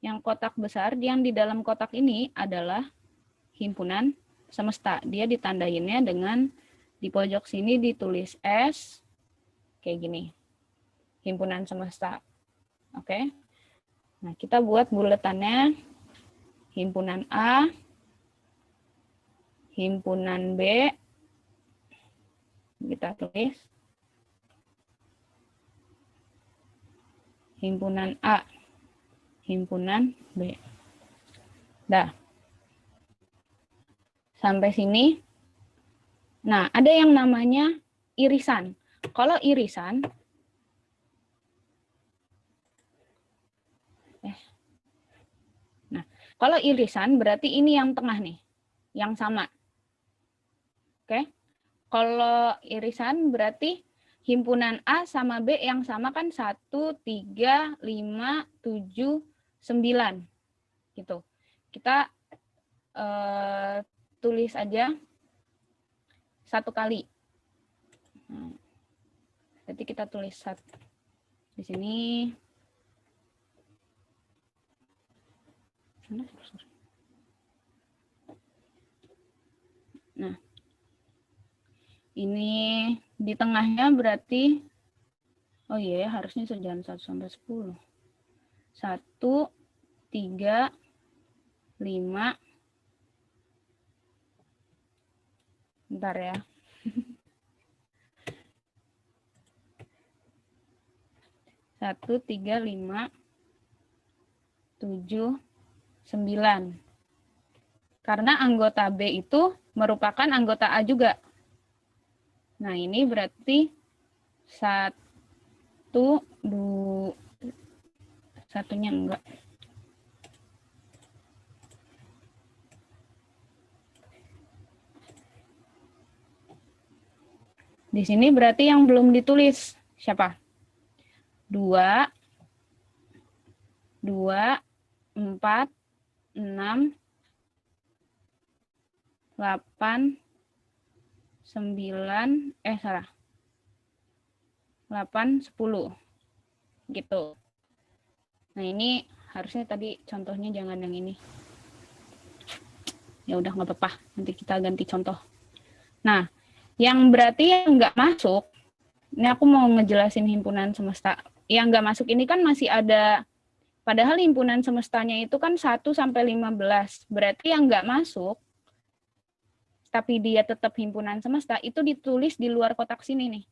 Yang kotak besar, yang di dalam kotak ini adalah himpunan semesta. Dia ditandainnya dengan di pojok sini ditulis S, kayak gini. Himpunan semesta. Oke. Nah, kita buat buletannya. Himpunan A, himpunan B, kita tulis. Himpunan A, himpunan B. Dah. Sampai sini. Nah, ada yang namanya irisan. Kalau irisan, kalau irisan berarti ini yang tengah nih, yang sama. Oke. Kalau irisan berarti himpunan A sama B yang sama kan 1, 3, 5, 7, 9. Gitu. Kita tulis aja satu kali. Berarti kita tulis di sini. Nah, ini di tengahnya berarti, oh iya, harusnya sejalan 1 sampai 10. 1, 3, 5. Bentar ya. 1, 3, 5, 7, 9. Karena anggota B itu merupakan anggota A juga. Nah, ini berarti 1, 2, satunya enggak. Di sini berarti yang belum ditulis siapa? 2, 4, 6, 8, 9, salah. 8, 10. Gitu. Nah, ini harusnya tadi contohnya jangan yang ini. Ya udah, nggak apa-apa. Nanti kita ganti contoh. Nah, yang berarti yang nggak masuk, ini aku mau ngejelasin himpunan semesta. Yang nggak masuk ini kan masih ada, padahal himpunan semestanya itu kan 1 sampai 15. Berarti yang nggak masuk, tapi dia tetap himpunan semesta, itu ditulis di luar kotak sini nih.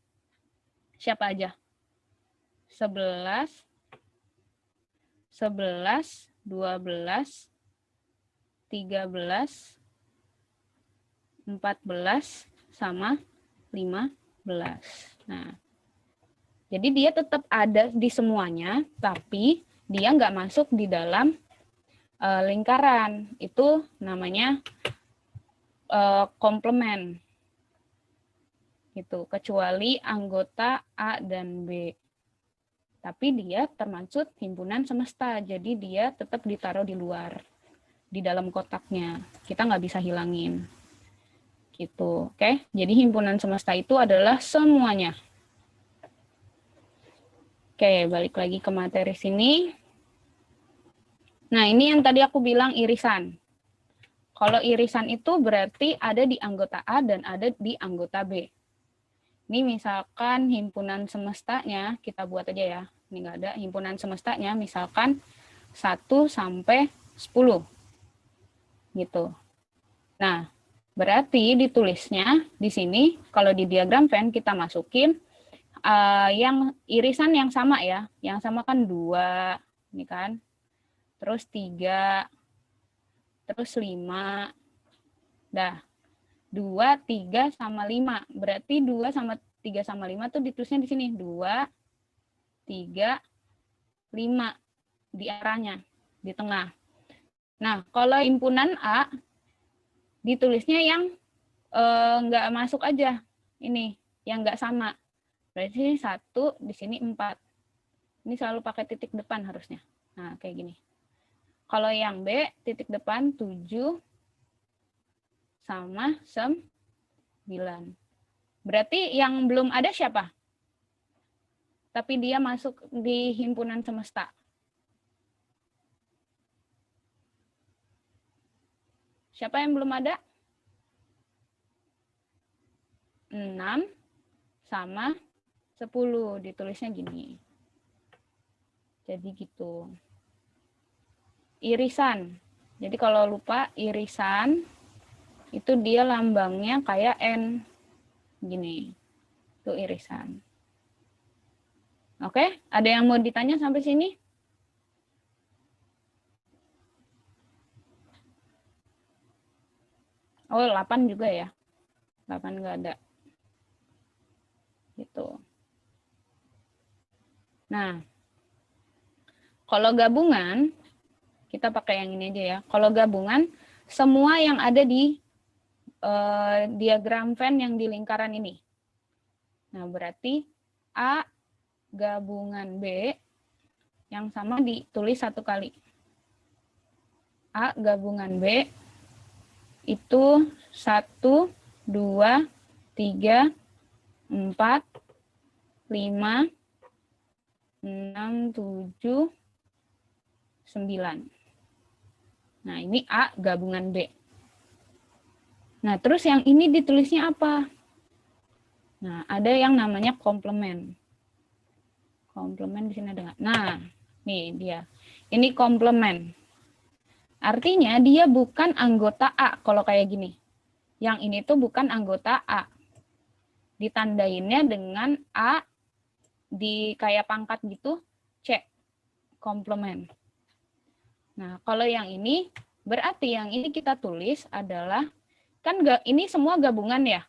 Siapa aja? 11, 12, 13, 14, sama 15. Nah, jadi dia tetap ada di semuanya, tapi dia nggak masuk di dalam lingkaran. Itu namanya komplement. Gitu, kecuali anggota A dan B. Tapi dia termasuk himpunan semesta, jadi dia tetap ditaruh di luar, di dalam kotaknya. Kita nggak bisa hilangin. Gitu, oke? Jadi himpunan semesta itu adalah semuanya. Oke, balik lagi ke materi sini. Nah, ini yang tadi aku bilang irisan. Kalau irisan itu berarti ada di anggota A dan ada di anggota B. Ini misalkan himpunan semestanya, kita buat aja ya. Ini nggak ada, himpunan semestanya misalkan 1 sampai 10. Gitu. Nah, berarti ditulisnya di sini, kalau di diagram Venn kita masukin yang irisan yang sama ya. Yang sama kan 2, ini kan. Terus 3, terus 5. Dah. 2, 3, sama 5. Berarti 2 sama 3 sama 5 tuh ditulisnya di sini. 2, 3, 5. Di arahnya, di tengah. Nah, kalau himpunan A, ditulisnya yang nggak masuk aja. Ini, yang nggak sama. Berarti 1, di sini 4. Ini selalu pakai titik depan harusnya. Nah, kayak gini. Kalau yang B, titik depan 7 sama 9. Berarti yang belum ada siapa? Tapi dia masuk di himpunan semesta. Siapa yang belum ada? 6 sama 10. Ditulisnya gini. Jadi gitu. Irisan. Jadi kalau lupa irisan, itu dia lambangnya kayak N. Gini. Itu irisan. Oke, ada yang mau ditanya sampai sini? Oh, 8 juga ya. 8 nggak ada. Gitu. Nah, kalau gabungan, kita pakai yang ini aja ya. Kalau gabungan, semua yang ada di diagram Venn yang di lingkaran ini. Nah, berarti A gabungan B yang sama ditulis satu kali. A gabungan B itu 1, 2, 3, 4, 5, 6, 7, 9. Nah, ini A gabungan B. Nah, terus yang ini ditulisnya apa? Nah, ada yang namanya komplement. Komplement di sini ada nggak? Nah, nih dia. Ini komplement. Artinya dia bukan anggota A kalau kayak gini. Yang ini tuh bukan anggota A. Ditandainnya dengan A di kayak pangkat gitu, C. Komplement. Nah, kalau yang ini, berarti yang ini kita tulis adalah, kan ini semua gabungan ya.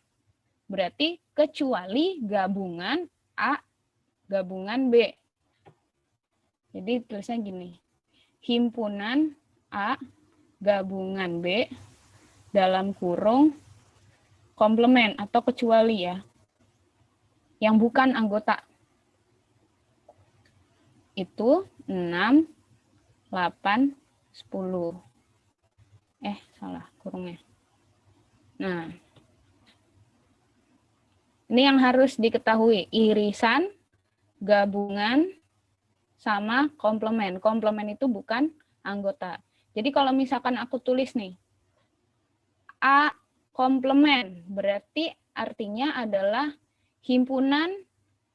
Berarti kecuali gabungan A, gabungan B. Jadi tulisnya gini. Himpunan A, gabungan B, dalam kurung, komplement atau kecuali ya. Yang bukan anggota. Itu 6, 8, 10. Salah kurungnya. Nah, ini yang harus diketahui. Irisan, gabungan, sama komplement. Komplement itu bukan anggota. Jadi kalau misalkan aku tulis nih, A komplement, berarti artinya adalah himpunan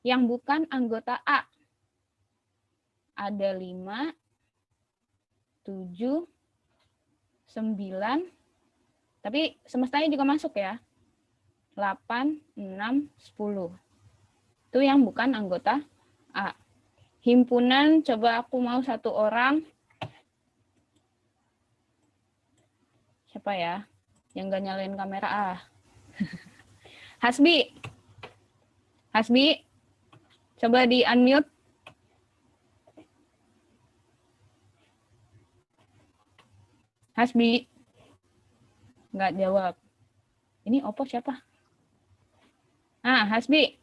yang bukan anggota A. Ada 5, 7, 9, tapi semestanya juga masuk ya. 8, 6, 10. Itu yang bukan anggota A. Himpunan, coba aku mau satu orang. Siapa ya? Yang nggak nyalain kamera Hasbi. Hasbi, coba di unmute. Hasbi. Nggak jawab. Ini Oppo siapa? Hasbi.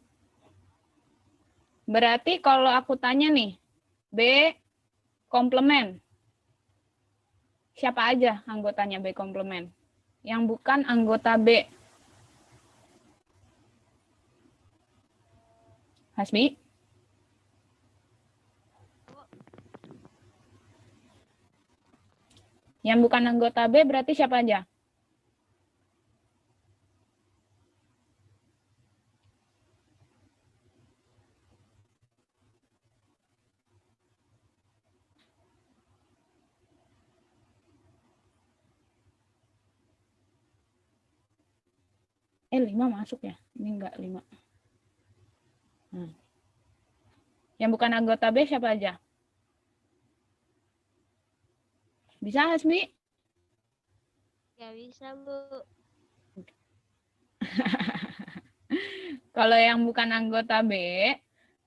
Berarti kalau aku tanya nih, B komplement. Siapa aja anggotanya B komplement? Yang bukan anggota B. Hasbi? Yang bukan anggota B berarti siapa aja? Lima masuk ya? Ini enggak 5. Yang bukan anggota B siapa aja? Bisa, Hasbi? Ya bisa, Bu. Kalau yang bukan anggota B,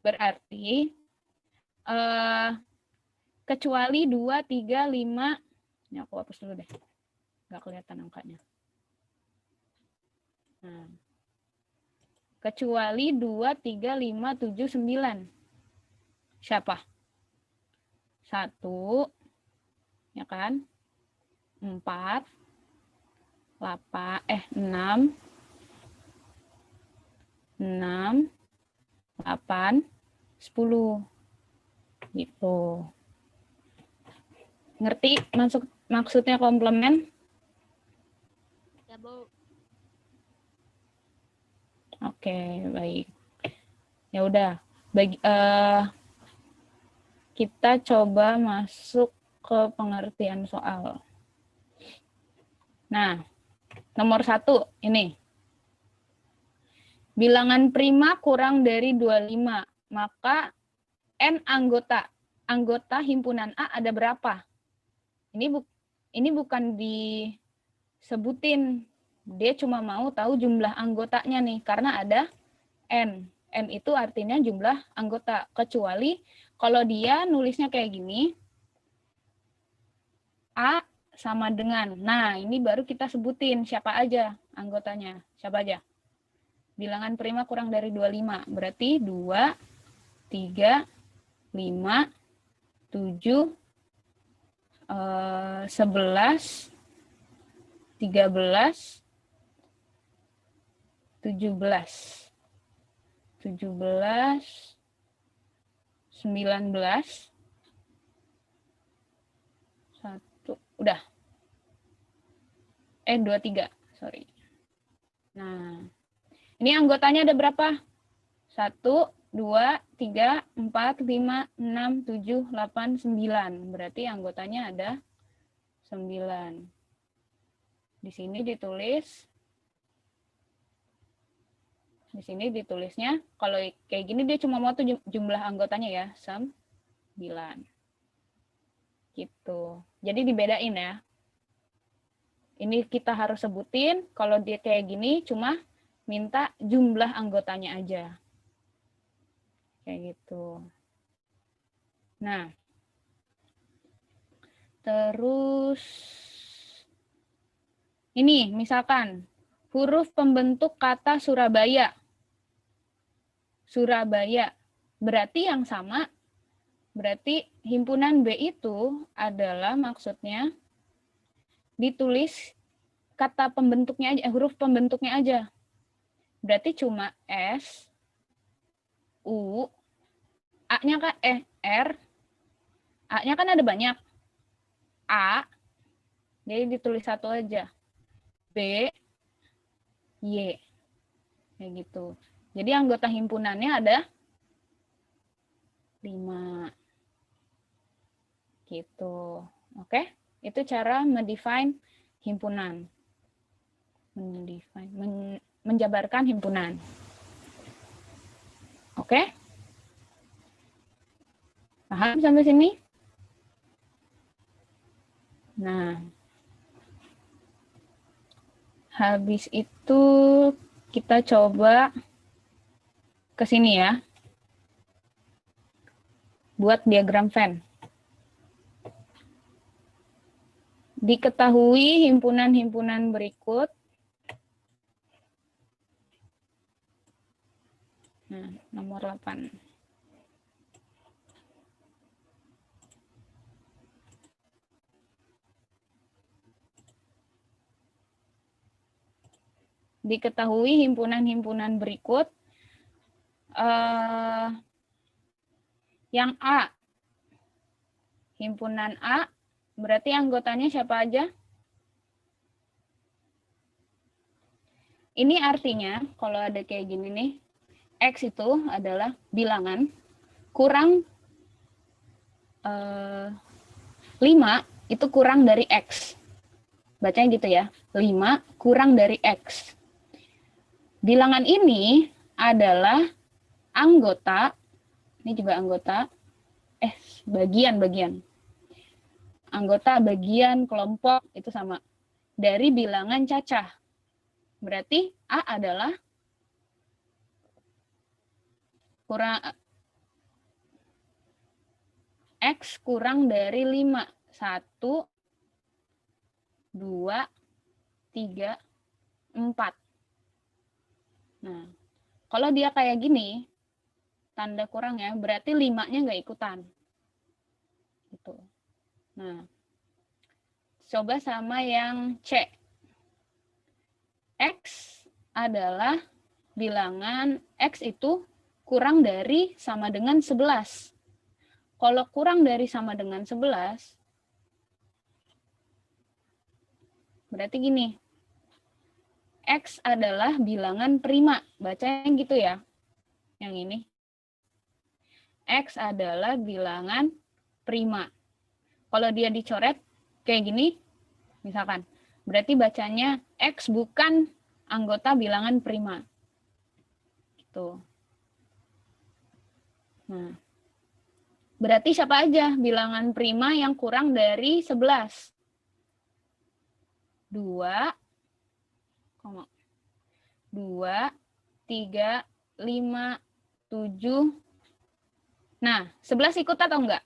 berarti kecuali 2, 3, 5. Ini aku hapus dulu deh. Nggak kelihatan angkanya. Nah. Kecuali 2, 3, 5, 7, 9. Siapa? 1, ya kan? 4, 6, 8, 10. Gitu. Ngerti maksudnya komplement? Bu. Oke, baik. Ya udah. Kita coba masuk ke pengertian soal. Nah, nomor 1 ini. Bilangan prima kurang dari 25, maka N anggota himpunan A ada berapa? Ini bukan disebutin. Dia cuma mau tahu jumlah anggotanya nih, karena ada N. N itu artinya jumlah anggota. Kecuali kalau dia nulisnya kayak gini, A sama dengan. Nah, ini baru kita sebutin siapa aja anggotanya. Siapa aja? Bilangan prima kurang dari 25. Berarti 2, 3, 5, 7, 11, 13, 17, 19, 1, udah. 23, sorry. Nah, ini anggotanya ada berapa? 1, 2, 3, 4, 5, 6, 7, 8, 9. Berarti anggotanya ada 9. Di sini ditulisnya, kalau kayak gini dia cuma mau tuh jumlah anggotanya ya, 9. Gitu. Jadi dibedain ya. Ini kita harus sebutin, kalau dia kayak gini cuma minta jumlah anggotanya aja. Kayak gitu. Nah, terus ini misalkan huruf pembentuk kata Surabaya. Surabaya. Berarti yang sama, berarti himpunan B itu adalah maksudnya ditulis kata pembentuknya aja, huruf pembentuknya aja. Berarti cuma S, U, A-nya kan R, A-nya kan ada banyak. A, jadi ditulis satu aja. B, Y. Kayak gitu. Jadi anggota himpunannya ada 5. Gitu. Oke? Itu cara mendefine himpunan. Menjabarkan himpunan. Oke? Paham sampai sini? Nah, habis itu kita coba ke sini ya. Buat diagram Venn. Diketahui himpunan-himpunan berikut. Nah, nomor 8. Diketahui himpunan-himpunan berikut. Yang A. Himpunan A, berarti anggotanya siapa aja? Ini artinya, kalau ada kayak gini nih, X itu adalah bilangan kurang 5, itu kurang dari X. Bacanya gitu ya, 5 kurang dari X. Bilangan ini adalah anggota, ini juga anggota, bagian. Anggota bagian kelompok itu sama. Dari bilangan cacah. Berarti A adalah X kurang dari 5. 1, 2, 3, 4. Nah, kalau dia kayak gini, tanda kurang ya, berarti 5-nya nggak ikutan. Gitu. Nah, coba sama yang C. X adalah bilangan X itu kurang dari sama dengan 11. Kalau kurang dari sama dengan 11, berarti gini. X adalah bilangan prima. Bacanya gitu ya. Yang ini. X adalah bilangan prima. Kalau dia dicoret kayak gini, misalkan, berarti bacanya X bukan anggota bilangan prima. Gitu. Nah, berarti siapa aja bilangan prima yang kurang dari 11? 2, 3, 5, 7. Nah, 11 ikut atau enggak?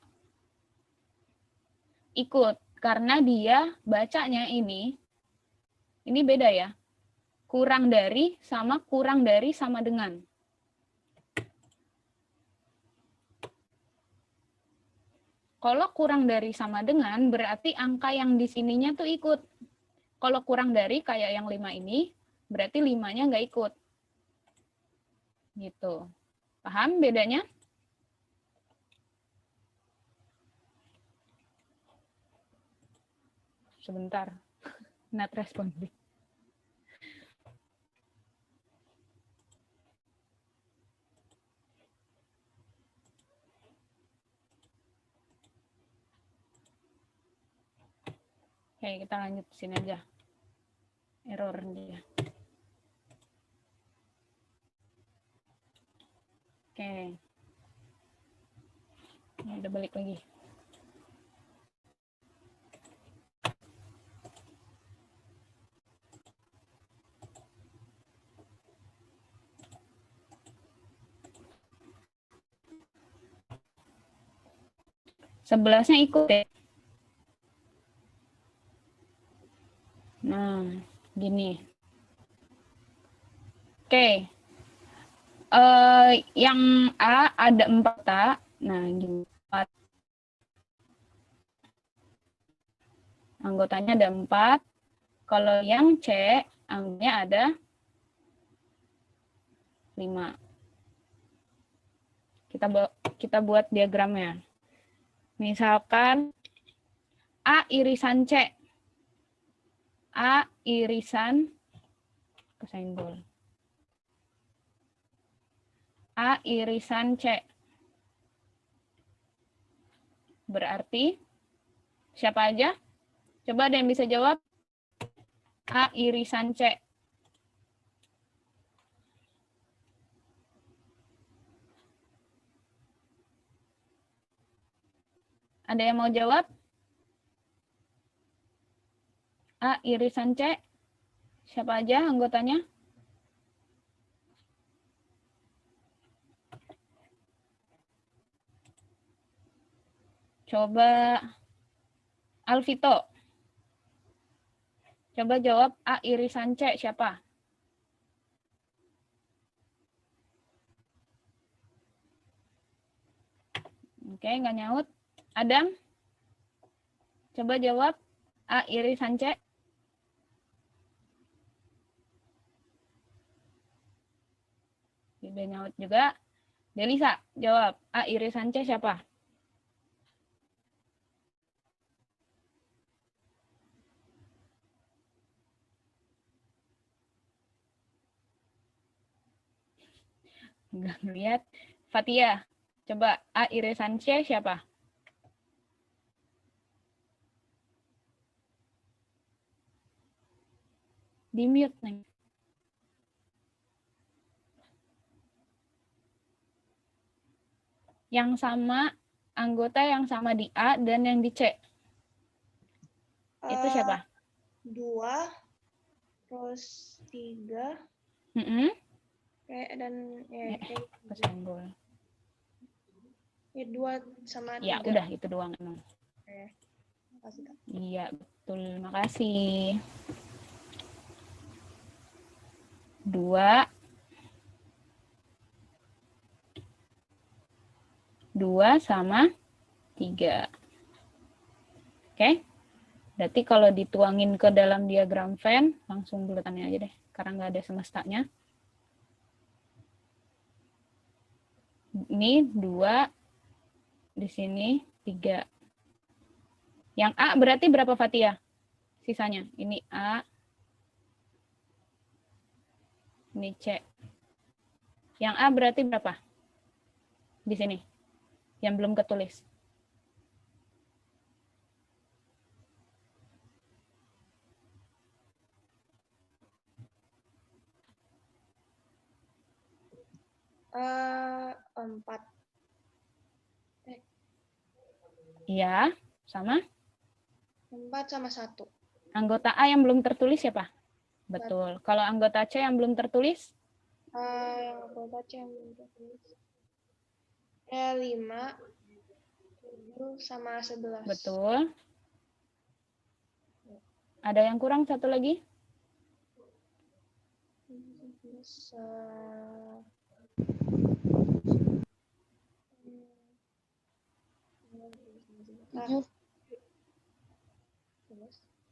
Ikut, karena dia bacanya ini beda ya. Kurang dari sama dengan. Kalau kurang dari sama dengan, berarti angka yang di sininya tuh ikut. Kalau kurang dari kayak yang 5 ini, berarti 5-nya nggak ikut. Gitu. Paham bedanya? Sebentar. Not responding. Oke, kita lanjut sini aja. Error dia. Oke. Ini udah balik lagi. Sebelasnya ikut ya. Nah, gini. Oke. Yang A ada 4 A. Nah, gini. Anggotanya ada 4. Kalau yang C, anggotanya ada 5. Kita buat diagramnya. Misalkan A irisan C. A irisan kesenggol. A irisan C. Berarti siapa aja? Coba ada yang bisa jawab. A irisan C. Ada yang mau jawab? A irisan C. Siapa aja anggotanya? Coba Alvito. Coba jawab A irisan C siapa? Oke, nggak nyaut. Adam? Coba jawab A irisan C. Tidak nyaut juga. Delisa, jawab A irisan C siapa? Nggak ngeliat. Fatia, coba A irisan C siapa? Di mute nih. Yang sama, anggota yang sama di A dan yang di C. Itu siapa? 2, terus 3, dan ya, kesenggol. Ya 2 sama 3. Ya udah itu doang emang. Makasih, Kak. Iya betul, makasih. 2 sama 3. Oke. Berarti kalau dituangin ke dalam diagram Venn, langsung bulatannya aja deh, karena nggak ada semestanya. Ini 2, di sini 3. Yang A berarti berapa Fatia? Sisanya. Ini A, Ini C. Yang A berarti berapa? Di sini. Yang belum ketulis. Empat. Iya, sama. 4 sama 1. Anggota A yang belum tertulis siapa? Betul. Kalau anggota C yang belum tertulis? Yang aku baca yang belum tertulis. 5, 7 sama 11. Betul. Ada yang kurang satu lagi?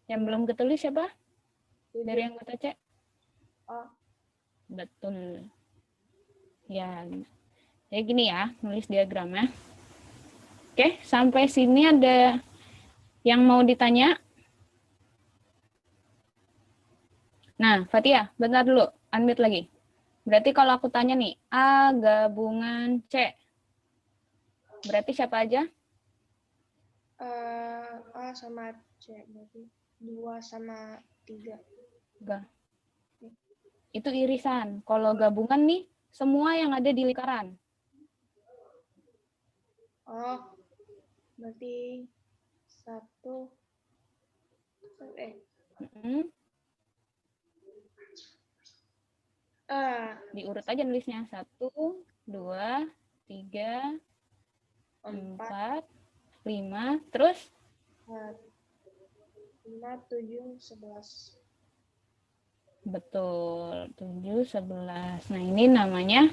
Yang belum ketulis siapa? Dari anggota C? Oh. Betul. Ya, jadi gini ya, nulis diagramnya. Oke, sampai sini ada yang mau ditanya? Nah, Fatia, bentar dulu, unmute lagi. Berarti kalau aku tanya nih, A gabungan C, berarti siapa aja? A sama C, berarti 2 sama 3. Enggak. Itu irisan. Kalau gabungan nih, semua yang ada di lingkaran. Oh, berarti 1. Diurut aja nulisnya. 1, 2, 3, 4, 5, terus? 5, 7, 11. Betul, 7, 11. Nah, ini namanya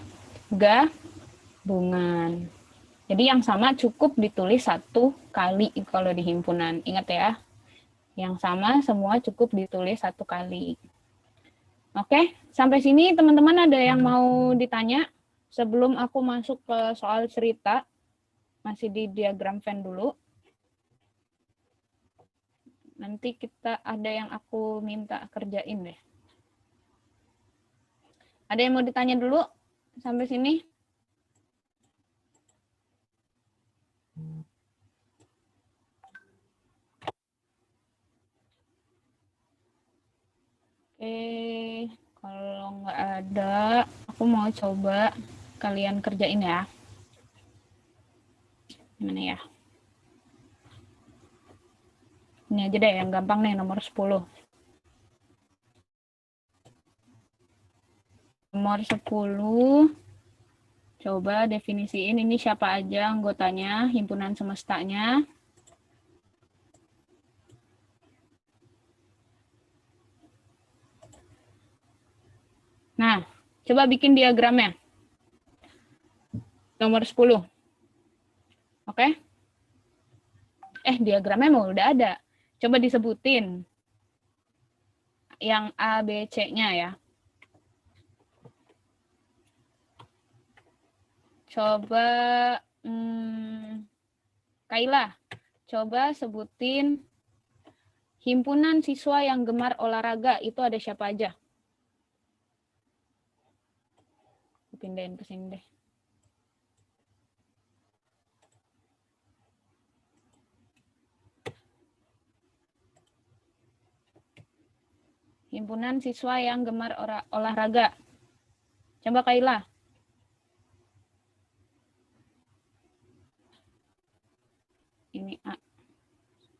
gabungan. Jadi yang sama cukup ditulis 1 kali kalau di himpunan. Ingat ya, yang sama semua cukup ditulis 1 kali. Oke, sampai sini teman-teman ada yang mau ditanya? Sebelum aku masuk ke soal cerita, masih di diagram Venn dulu. Nanti kita ada yang aku minta kerjain deh. Ada yang mau ditanya dulu sampai sini? Oke, kalau nggak ada, aku mau coba kalian kerjain ya. Gimana ya? Ini aja deh yang gampang nih, nomor 10. Nomor 10, coba definisiin ini siapa aja anggotanya, himpunan semestanya. Nah, coba bikin diagramnya. Nomor 10. Oke? Diagramnya mau udah ada. Coba disebutin yang A, B, C-nya ya. Coba, Kaila, coba sebutin himpunan siswa yang gemar olahraga, itu ada siapa aja? Pindahin ke sini deh. Himpunan siswa yang gemar olahraga. Coba Kaila. Ini A.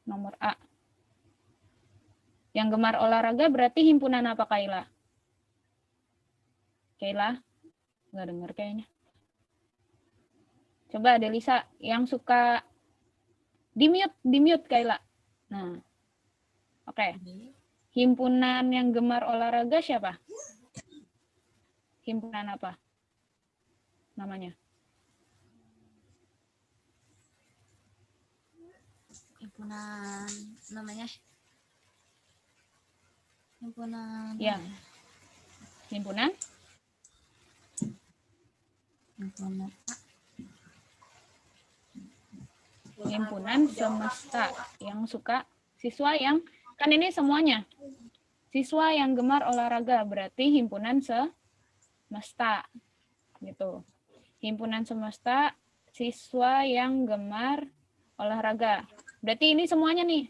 Nomor A. Yang gemar olahraga berarti himpunan apa Kaila? Kaila? Nggak dengar kayaknya. Coba ada Lisa yang suka di-mute Kaila. Nah. Oke. Himpunan yang gemar olahraga siapa? Himpunan apa? Namanya? Himpunan namanya. Himpunan. Ya. Himpunan? Himpunan semesta yang suka siswa yang kan ini semuanya. Siswa yang gemar olahraga berarti himpunan semesta gitu. Himpunan semesta siswa yang gemar olahraga. Berarti ini semuanya nih.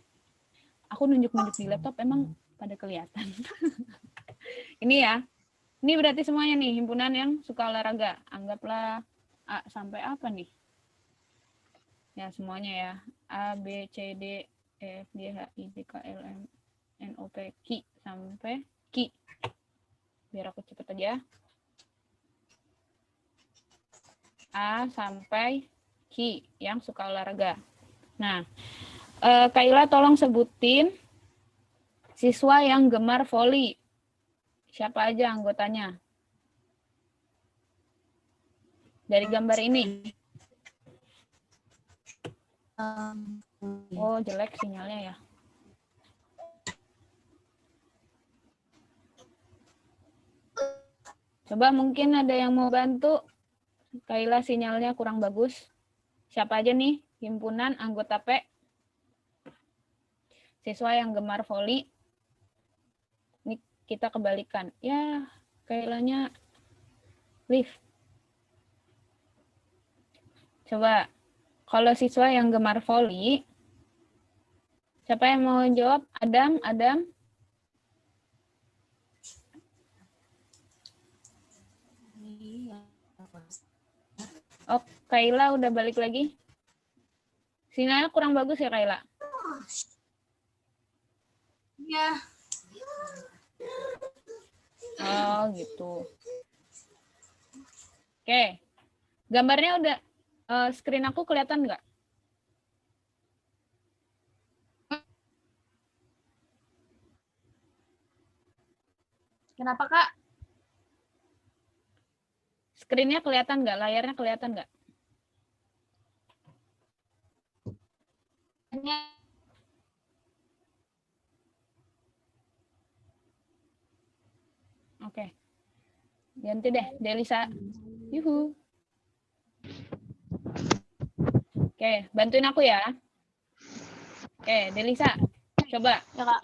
Aku nunjuk-nunjuk di laptop emang pada kelihatan. Ini ya. Ini berarti semuanya nih himpunan yang suka olahraga. Anggaplah A sampai apa nih? Ya semuanya ya. A, B, C, D, E, F, G, H, I, J, K, L, M, N, O, P, Q sampai Q. Biar aku cepet aja. A sampai Q yang suka olahraga. Nah, Kaila tolong sebutin siswa yang gemar voli. Siapa aja anggotanya? Dari gambar ini. Oh, jelek sinyalnya ya. Coba mungkin ada yang mau bantu. Kaila sinyalnya kurang bagus. Siapa aja nih? Himpunan anggota P. Siswa yang gemar voli. Ini kita kebalikan. Ya, Kailanya lift. Coba, kalau siswa yang gemar voli, siapa yang mau jawab? Adam? Oh, Kaila udah balik lagi. Sinyalnya kurang bagus ya, Kaila? Iya. Oh, gitu. Oke. Gambarnya udah, screen aku kelihatan nggak? Kenapa, Kak? Screen-nya kelihatan nggak? Layarnya kelihatan nggak? Oke. Ganti deh, Delisa. Yuhu. Oke, bantuin aku ya. Oke, Delisa. Coba. Ya, Kak.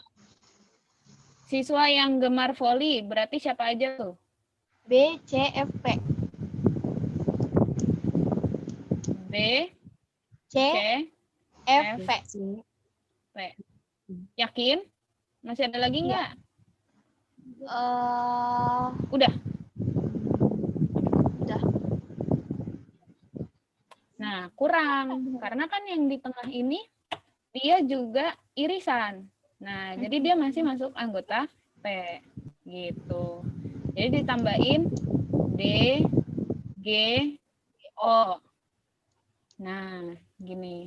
Siswa yang gemar voli, berarti siapa aja tuh? B, C, F, P. B, C, C, F, F, P. P. Yakin? Masih ada lagi nggak? Udah. Udah. Nah, kurang. Karena kan yang di tengah ini, dia juga irisan. Nah, jadi dia masih masuk anggota P. Gitu. Jadi ditambahin D, G, O. Nah, gini.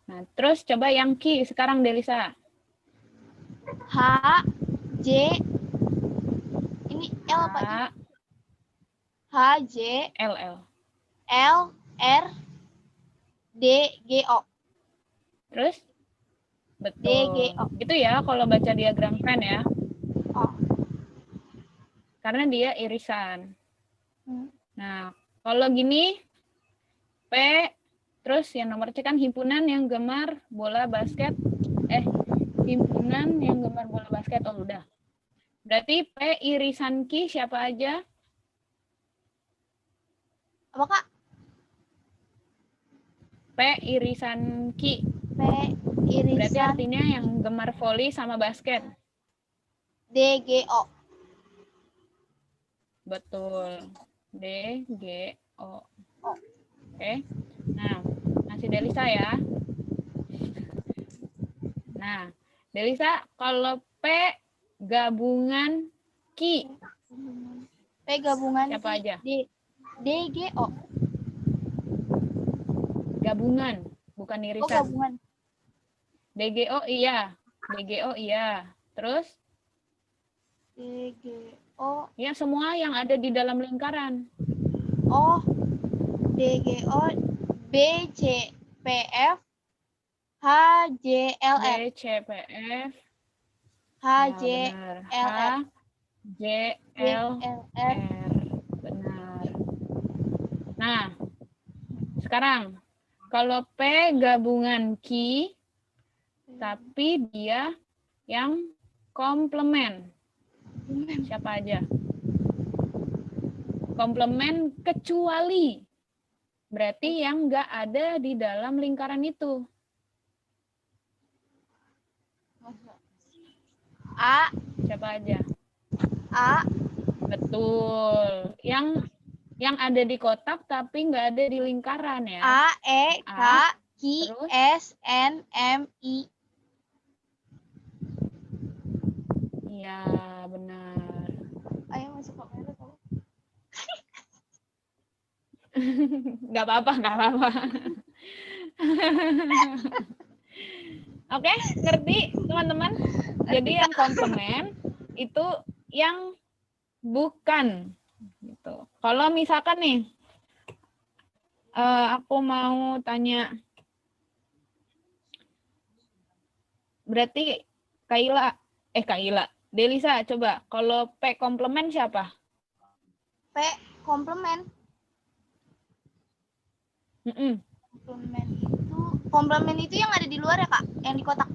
Nah, terus coba yang Q sekarang, Delisa. H, J. Ini L apa? H, J, L. L, R, D, G, O. Terus? D, Betul. G, O. Itu ya kalau baca diagram Venn ya. O. Karena dia irisan. Hmm. Nah, kalau gini, P, terus yang nomor C kan himpunan yang gemar bola basket. Himpunan yang gemar bola basket. Oh, udah. Berarti P irisan Q siapa aja? Apa, Kak? P irisan Q. P, irisan. Berarti artinya yang gemar voli sama basket. D, G, O. Betul. D, G, O. Oke. Nah, masih Delisa ya. Nah, Delisa, kalau P gabungan Q, P gabungan siapa aja? D, G, O. Gabungan, bukan Oh, irisan. gabungan. DGO iya. DGO iya. Terus? D, G, O. Ya, semua yang ada di dalam lingkaran. O, D, G, O, B, C, P, F, H, J, L, B, R. C, P, F. H, J, benar. L, H, R. J, J, L, L, R. R. Benar. Nah, sekarang kalau P gabungan Q, tapi dia yang komplement. Siapa aja? Komplement kecuali. Berarti yang nggak ada di dalam lingkaran itu. A, Siapa aja? A, Betul. Yang ada di kotak tapi nggak ada di lingkaran ya. A, E, K, A, Q, terus? S, N, M, I. Iya, benar. Ayo masuk kamera tau. Nggak apa-apa, nggak apa-apa. Oke, ngerti teman-teman? Jadi yang komplement itu yang bukan gitu. Kalau misalkan nih aku mau tanya, berarti Kaila, Delisa coba kalau P komplement siapa? P, komplement. Mm-mm. Komplement itu yang ada di luar ya, Kak? Yang di kotak.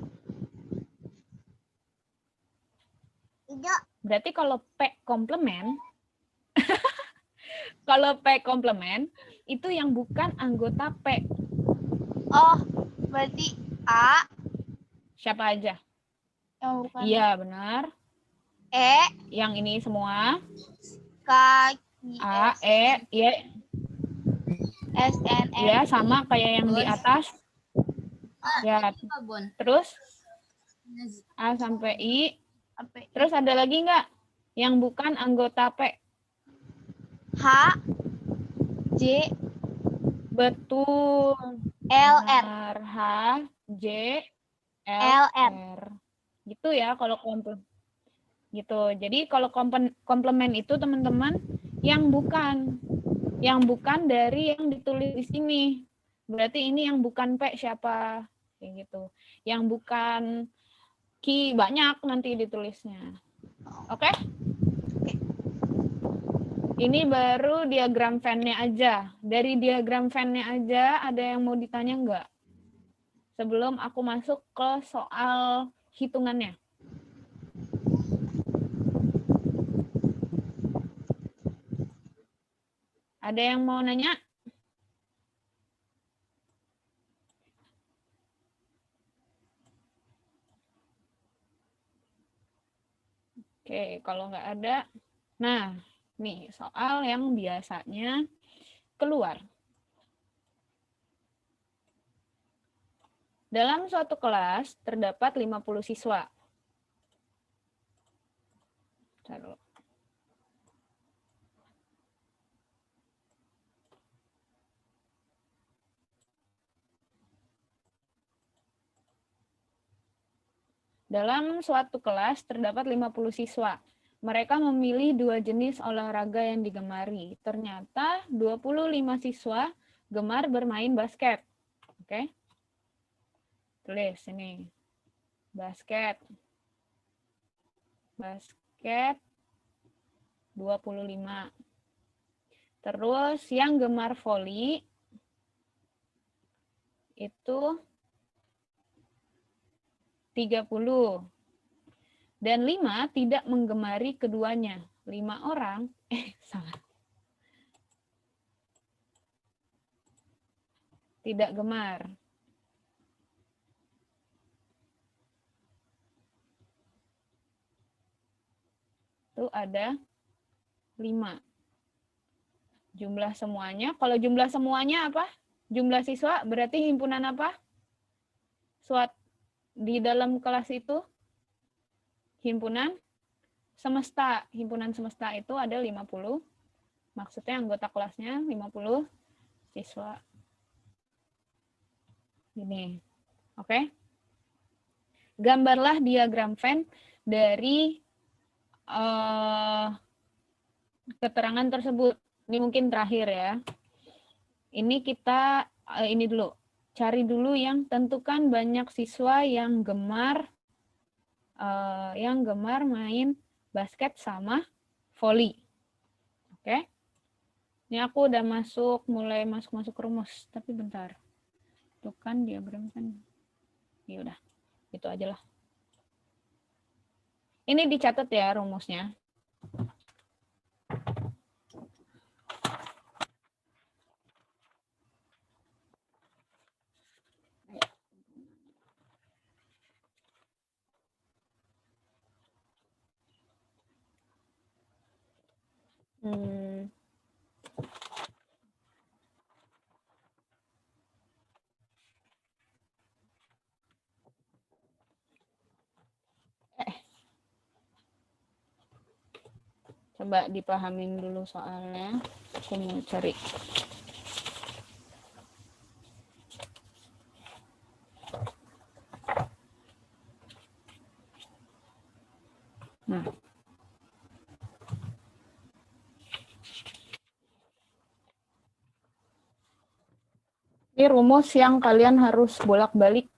Hijau. Berarti kalau P komplement kalau P komplement itu yang bukan anggota P. Oh, berarti A Siapa aja? yang bukan. Iya, benar. E, Yang ini semua. K, I, A, S, E, Y. S, N, M. Ya, sama kayak yang di atas. Ya, terus A sampai I. Apa? Terus ada lagi nggak yang bukan anggota P? H, J, Betul. L, R. Benar. H, J, L, L, R. R. Gitu ya kalau komplement. Gitu. Jadi kalau komplement itu teman-teman yang bukan dari yang ditulis di sini. Berarti ini yang bukan P siapa? Kayak gitu. Yang bukan Q banyak nanti ditulisnya. Oke? Ini baru diagram Venn-nya aja. Dari diagram Venn-nya aja ada yang mau ditanya nggak? Sebelum aku masuk ke soal hitungannya. Ada yang mau nanya? Oke, kalau nggak ada. Nah, nih soal yang biasanya keluar. Dalam suatu kelas terdapat 50 siswa. Taruh. Dalam suatu kelas terdapat 50 siswa. Mereka memilih 2 jenis olahraga yang digemari. Ternyata 25 siswa gemar bermain basket. Oke. Tulis ini. Basket. Basket 25. Terus yang gemar voli itu 30. Dan 5 tidak menggemari keduanya. 5 orang, salah. Tidak gemar. Itu ada 5. Jumlah semuanya, kalau jumlah semuanya apa? Jumlah siswa berarti himpunan apa? Di dalam kelas itu himpunan semesta. Himpunan semesta itu ada 50. Maksudnya anggota kelasnya 50 siswa. Ini. Oke. Gambarlah diagram Venn dari keterangan tersebut. Ini mungkin terakhir ya. Ini kita ini dulu. Cari dulu yang tentukan banyak siswa yang gemar main basket sama volley. Oke. Ini aku udah mulai masuk rumus, tapi bentar. Itu kan diagram kan. Ya udah. Itu aja lah. Ini dicatat ya rumusnya. Hmm. Coba dipahamin dulu soalnya. Aku mau cari. Nah. Ini rumus yang kalian harus bolak-balik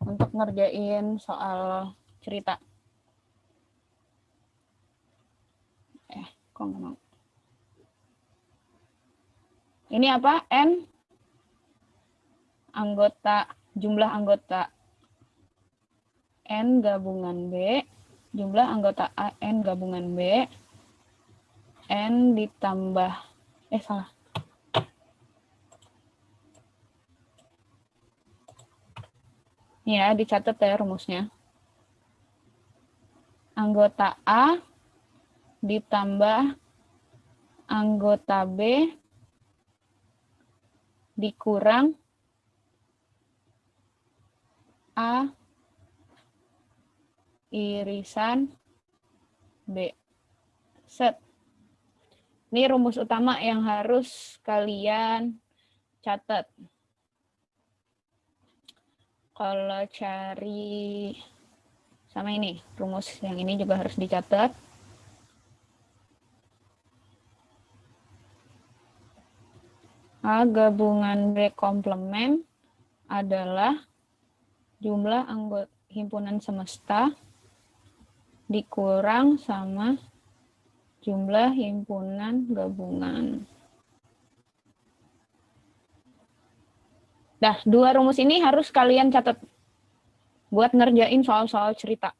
untuk ngerjain soal cerita. Kok nggak mau? Ini apa? N anggota, jumlah anggota N gabungan B, jumlah anggota A N gabungan B, N ditambah, salah. Ya, dicatat ya rumusnya. Anggota A ditambah anggota B dikurang A irisan B. Set. Ini rumus utama yang harus kalian catat. Kalau cari sama ini, rumus yang ini juga harus dicatat. A gabungan B komplement adalah jumlah anggota himpunan semesta dikurang sama jumlah himpunan gabungan. Nah, dua rumus ini harus kalian catat buat ngerjain soal-soal cerita.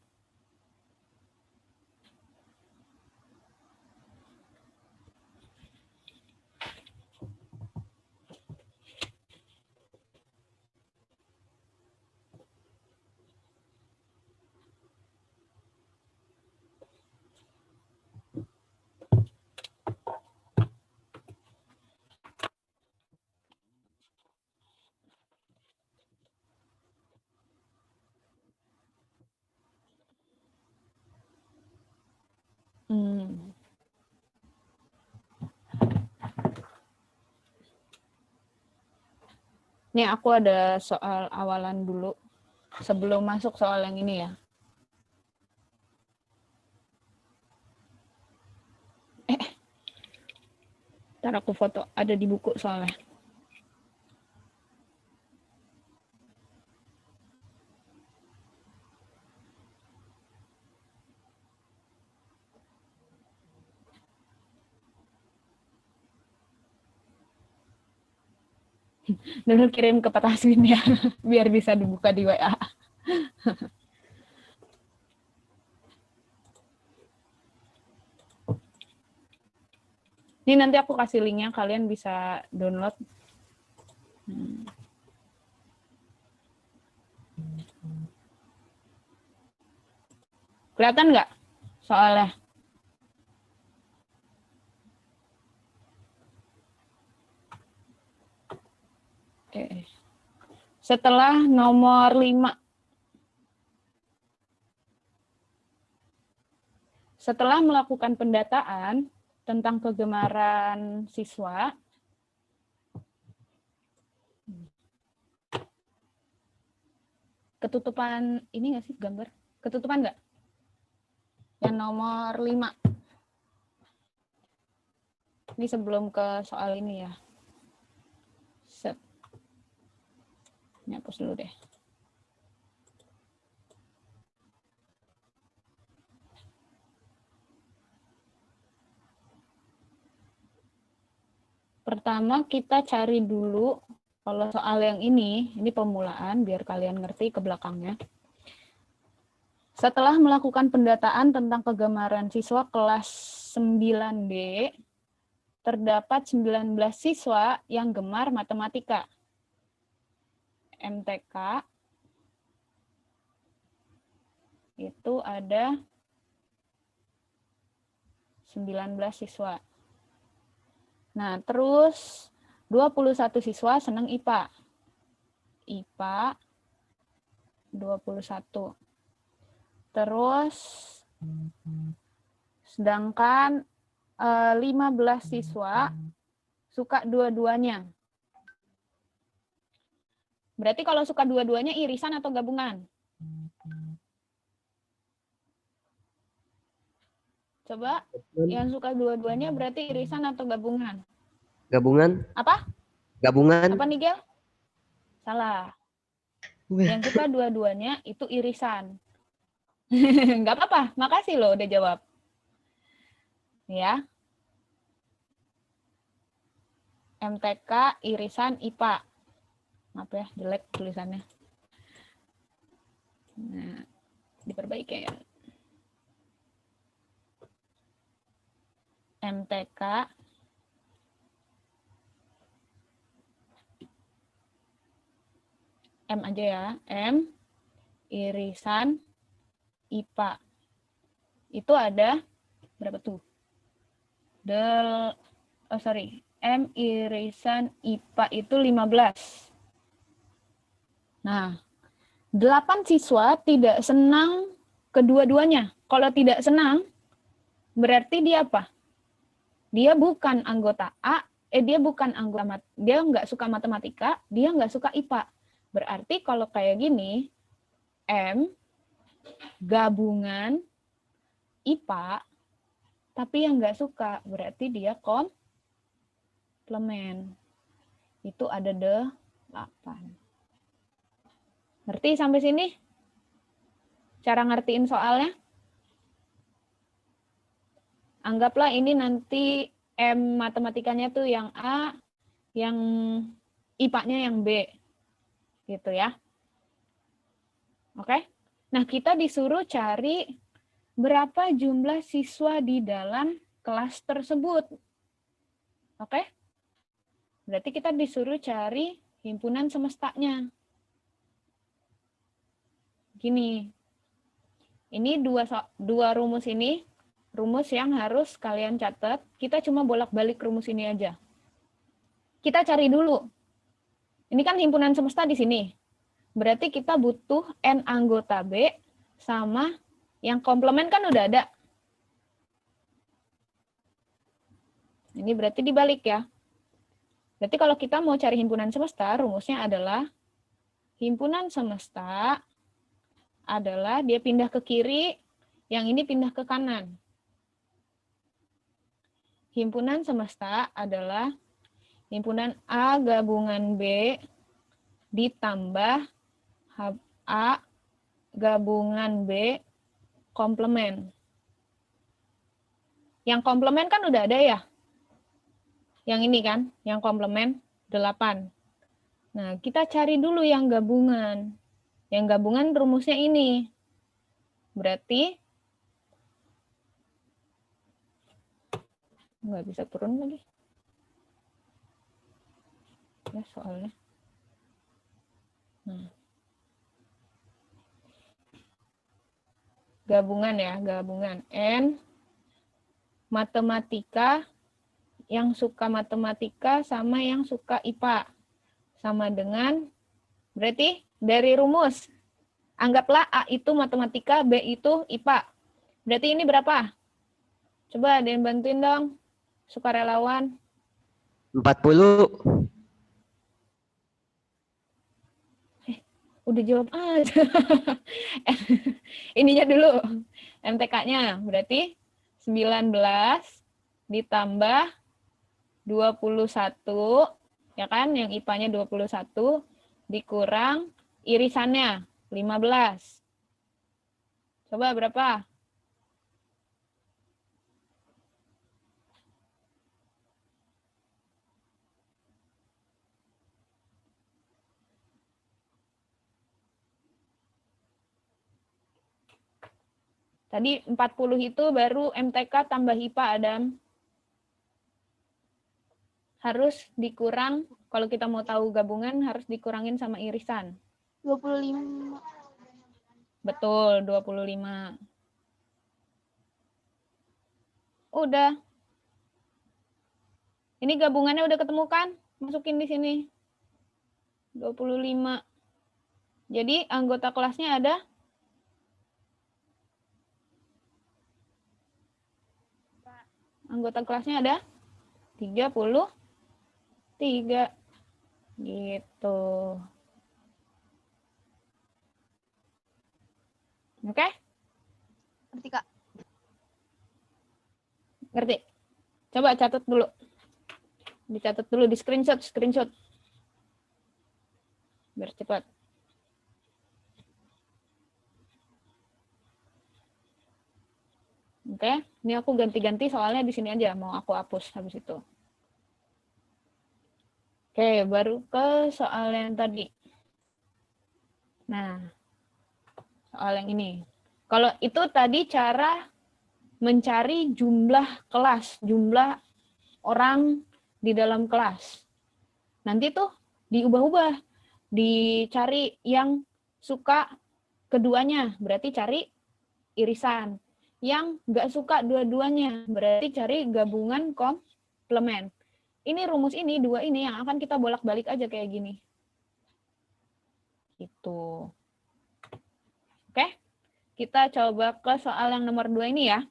Ini aku ada soal awalan dulu sebelum masuk soal yang ini ya. Ntar aku foto, ada di buku soalnya. Dulu kirim ke Pak Taswin ya, biar bisa dibuka di WA. Ini nanti aku kasih linknya, kalian bisa download. Kelihatan nggak soalnya? Oke. Setelah nomor 5. Setelah melakukan pendataan tentang kegemaran siswa, ketutupan ini nggak sih gambar? Ketutupan nggak? Yang nomor 5. Ini sebelum ke soal ini ya. Set. Ini hapus dulu deh. Pertama kita cari dulu, kalau soal yang ini pemulaan biar kalian ngerti ke belakangnya. Setelah melakukan pendataan tentang kegemaran siswa kelas 9D, terdapat 19 siswa yang gemar matematika. MTK itu ada 19 siswa. Nah, terus 21 siswa senang IPA. IPA 21. Terus sedangkan 15 siswa suka dua-duanya. Berarti kalau suka dua-duanya irisan atau gabungan? Coba yang suka dua-duanya berarti irisan atau gabungan? Gabungan. Apa? Gabungan. Apa nih, Gel? Salah. Yang suka dua-duanya itu irisan. Nggak apa-apa, makasih loh udah jawab. Ya. MTK irisan IPA. Maaf ya, jelek tulisannya. Nah, diperbaiki ya. MTK M aja ya, M irisan IPA. Itu ada berapa tuh? M irisan IPA itu 15. Nah, 8 siswa tidak senang kedua-duanya. Kalau tidak senang, berarti dia apa? Dia bukan anggota A, dia bukan anggota, dia nggak suka matematika, dia nggak suka IPA. Berarti kalau kayak gini, M gabungan IPA, tapi yang nggak suka, berarti dia komplement. Itu ada 8. Ngerti sampai sini? Cara ngertiin soalnya? Anggaplah ini nanti M matematikanya tuh yang A, yang IPA-nya yang B. Gitu ya. Oke? Nah, kita disuruh cari berapa jumlah siswa di dalam kelas tersebut. Oke? Berarti kita disuruh cari himpunan semestanya. Gini. Ini dua rumus ini, rumus yang harus kalian catat. Kita cuma bolak-balik rumus ini aja. Kita cari dulu. Ini kan himpunan semesta di sini. Berarti kita butuh N anggota B sama yang komplement kan udah ada. Ini berarti dibalik ya. Berarti kalau kita mau cari himpunan semesta, rumusnya adalah himpunan semesta adalah dia pindah ke kiri, yang ini pindah ke kanan. Himpunan semesta adalah himpunan A gabungan B ditambah A gabungan B komplement. Yang komplement kan udah ada ya? Yang ini kan, yang komplement 8. Nah, kita cari dulu yang gabungan. Yang gabungan rumusnya ini. Berarti nggak bisa turun lagi. Ya, soalnya. Nah. Gabungan ya, gabungan. N matematika, yang suka matematika sama yang suka IPA. Sama dengan, berarti dari rumus, anggaplah A itu matematika, B itu IPA. Berarti ini berapa? Coba ada yang bantuin dong, sukarelawan. 40. Udah jawab aja. Ininya dulu, MTK-nya. Berarti 19 ditambah 21, ya kan? Yang IPA-nya 21, dikurang irisannya 15. Coba berapa? Tadi 40 itu baru MTK tambah IPA, Adam. Harus dikurang, kalau kita mau tahu gabungan, harus dikurangin sama irisan. 25. Betul, 25. Udah. Ini gabungannya udah ketemu kan? Masukin di sini. 25. Jadi anggota kelasnya ada ada 33. Gitu. Oke? Ngerti, Kak? Ngerti? Coba catat dulu. Dicatat dulu, di screenshot. Biar cepat. Oke, ini aku ganti-ganti soalnya di sini aja mau aku hapus habis itu. Oke, baru ke soal yang tadi. Nah, soal yang ini. Kalau itu tadi cara mencari jumlah kelas, jumlah orang di dalam kelas. Nanti tuh diubah-ubah, dicari yang suka keduanya, berarti cari irisan. Yang nggak suka dua-duanya, berarti cari gabungan komplement. Ini rumus ini, dua ini yang akan kita bolak-balik aja kayak gini. Gitu. Oke, kita coba ke soal yang nomor 2 ini ya.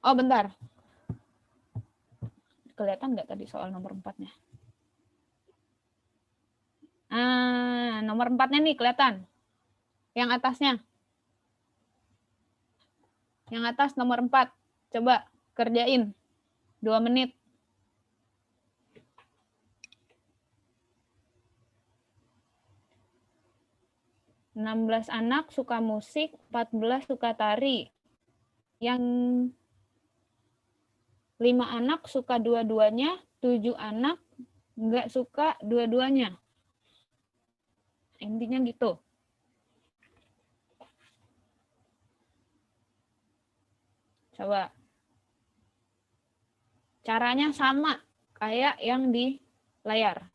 Oh, bentar. Kelihatan nggak tadi soal nomor 4-nya? Nomor 4-nya nih kelihatan. Yang atasnya. Yang atas nomor 4. Coba kerjain. 2 menit. (16 anak suka musik, 14 suka tari. Yang 5 anak suka dua-duanya, 7 anak nggak suka dua-duanya. Intinya gitu. Coba. Caranya sama kayak yang di layar.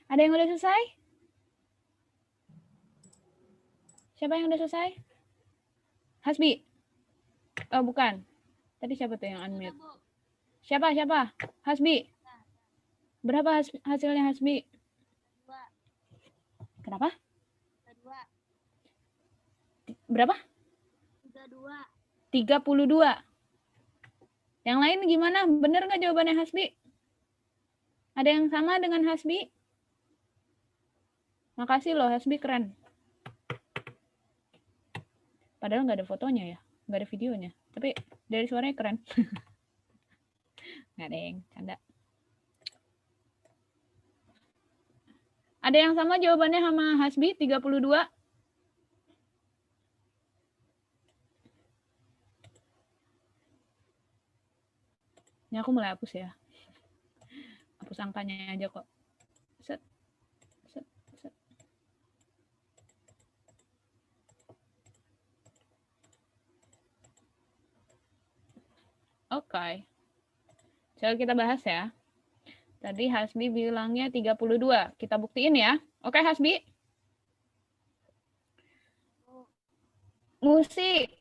Ada yang udah selesai? Siapa yang udah selesai? Hasbi? Oh, bukan. Tadi siapa tuh yang unmute? Siapa? Hasbi? Berapa hasilnya Hasbi? Kenapa? 32. Berapa? 32. Yang lain gimana? Bener nggak jawabannya Hasbi? Ada yang sama dengan Hasbi? Makasih loh, Hasbi keren. Padahal nggak ada fotonya ya, nggak ada videonya. Tapi dari suaranya keren. Nggak ada yang canda. Ada yang sama jawabannya sama Hasbi, 32? Ini aku mulai hapus ya. Hapus angkanya aja kok. Set. Oke. Coba kita bahas ya. Tadi Hasbi bilangnya 32. Kita buktiin ya. Oke, Hasbi? Musik.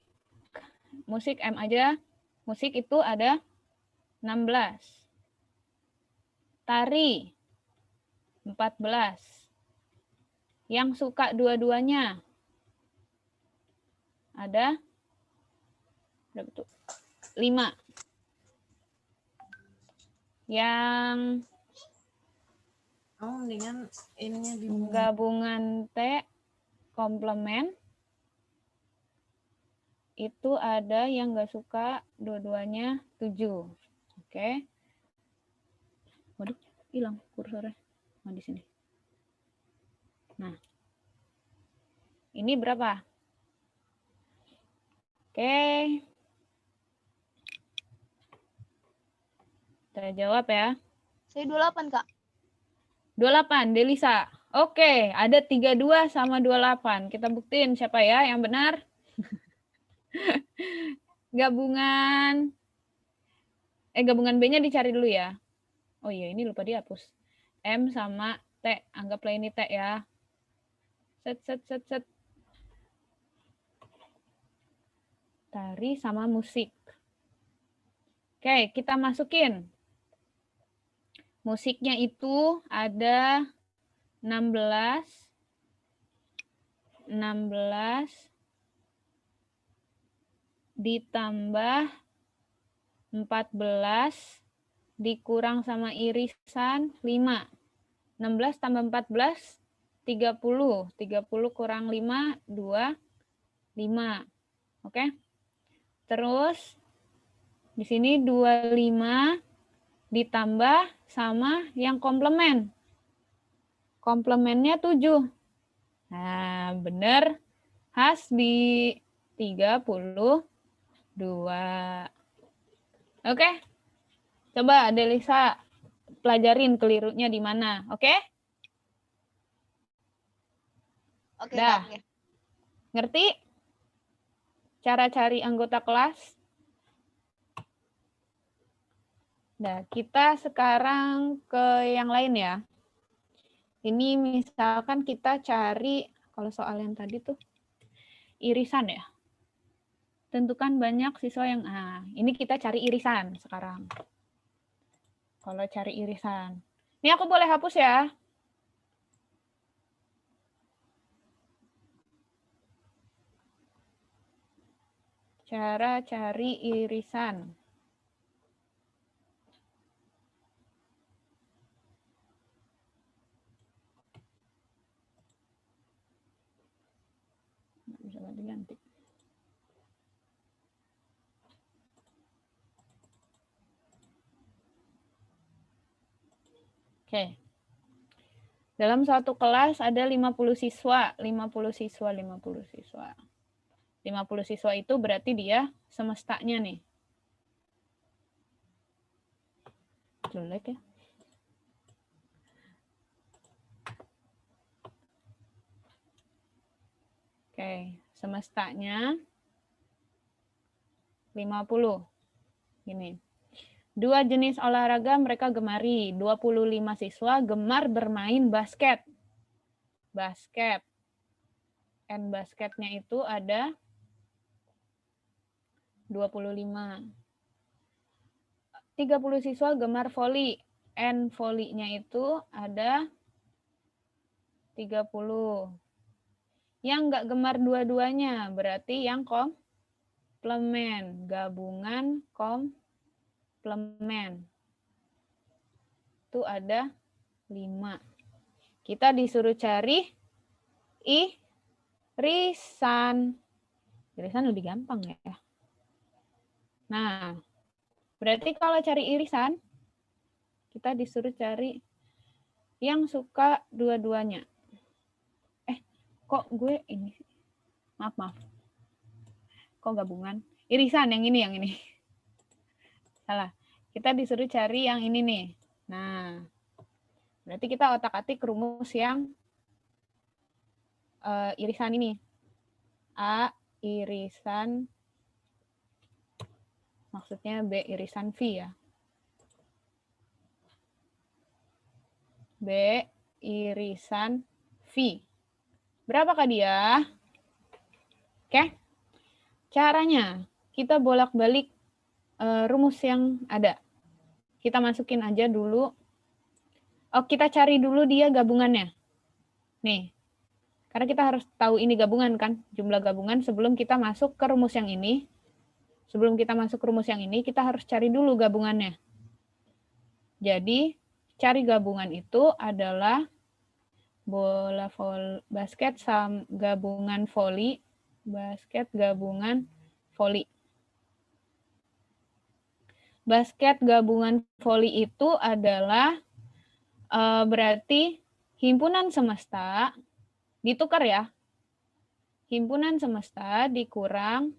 musik M aja. Musik itu ada 16. Tari 14. Yang suka dua-duanya ada berapa tuh? 5. Yang mendingan ininya di gabungan T komplement itu ada yang nggak suka dua-duanya 7. Oke. Waduh, hilang kursornya. Oh, di sini. Nah. Ini berapa? Oke. Kita jawab ya. Saya 28, Kak. 28, Delisa. Oke, ada 32 sama 28. Kita buktiin siapa ya yang benar. Gabungan B-nya dicari dulu ya. Oh iya, ini lupa dihapus. M sama T, anggaplah ini T ya. Set. Tari sama musik. Oke, kita masukin. Musiknya itu ada 16 ditambah 14 dikurang sama irisan 5. 16 tambah 14 30. 30 kurang 5 2 5. Oke. Terus di sini 25 ditambah sama yang komplement. Komplementnya 7. Nah, benar. Hasbi 32. Oke. Coba Delisa pelajarin kelirunya di mana, oke? Oke, Dah. Kak. Oke. Ngerti? Cara cari anggota kelas? Nah, kita sekarang ke yang lain ya. Ini misalkan kita cari, kalau soal yang tadi tuh, irisan ya. Tentukan banyak siswa yang, ini kita cari irisan sekarang. Kalau cari irisan. Ini aku boleh hapus ya. Cara cari irisan. Bisa ganti-ganti. Oke. Dalam satu kelas ada 50 siswa, 50 siswa. 50 siswa itu berarti dia semestanya nih. Jelek ya. Oke, semestanya 50. Gini. 2 jenis olahraga mereka gemari. 25 siswa gemar bermain basket. Basket. N basketnya itu ada 25. 30 siswa gemar voli. N volinya itu ada 30. Yang nggak gemar dua-duanya, berarti yang komplement. Gabungan komplement. Itu ada 5. Kita disuruh cari irisan. Irisan lebih gampang ya. Nah, berarti kalau cari irisan, kita disuruh cari yang suka dua-duanya. Kok gue ini? Maaf. Kok gabungan? Irisan yang ini. Salah. Kita disuruh cari yang ini nih. Nah, berarti kita otak-atik rumus yang irisan ini. A irisan, maksudnya B irisan V ya. B irisan V. Berapakah dia? Oke. Caranya, kita bolak-balik rumus yang ada. Kita masukin aja dulu. Oh, kita cari dulu dia gabungannya. Nih, karena kita harus tahu ini gabungan kan, jumlah gabungan sebelum kita masuk ke rumus yang ini. Sebelum kita masuk ke rumus yang ini, kita harus cari dulu gabungannya. Jadi, cari gabungan itu adalah bola basket gabungan voli, basket gabungan voli. Basket gabungan voli itu adalah berarti himpunan semesta, ditukar ya, himpunan semesta dikurang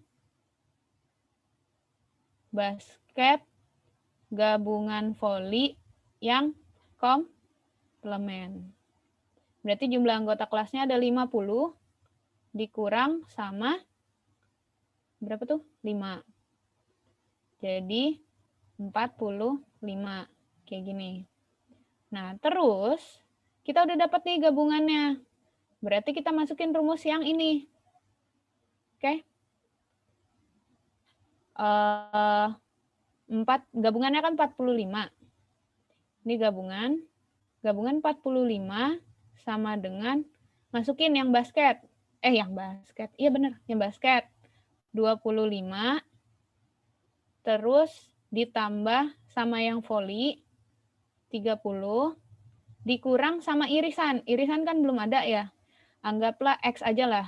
basket gabungan voli yang komplement. Berarti jumlah anggota kelasnya ada 50 dikurang sama berapa tuh? 5. Jadi 45 kayak gini. Nah, terus kita udah dapat nih gabungannya. Berarti kita masukin rumus yang ini. Oke. Gabungannya kan 45. Ini gabungan 45 sama dengan masukin yang basket. Yang basket. Iya bener, yang basket. 25 terus ditambah sama yang voli 30 dikurang sama irisan. Irisan kan belum ada ya. Anggaplah X aja lah.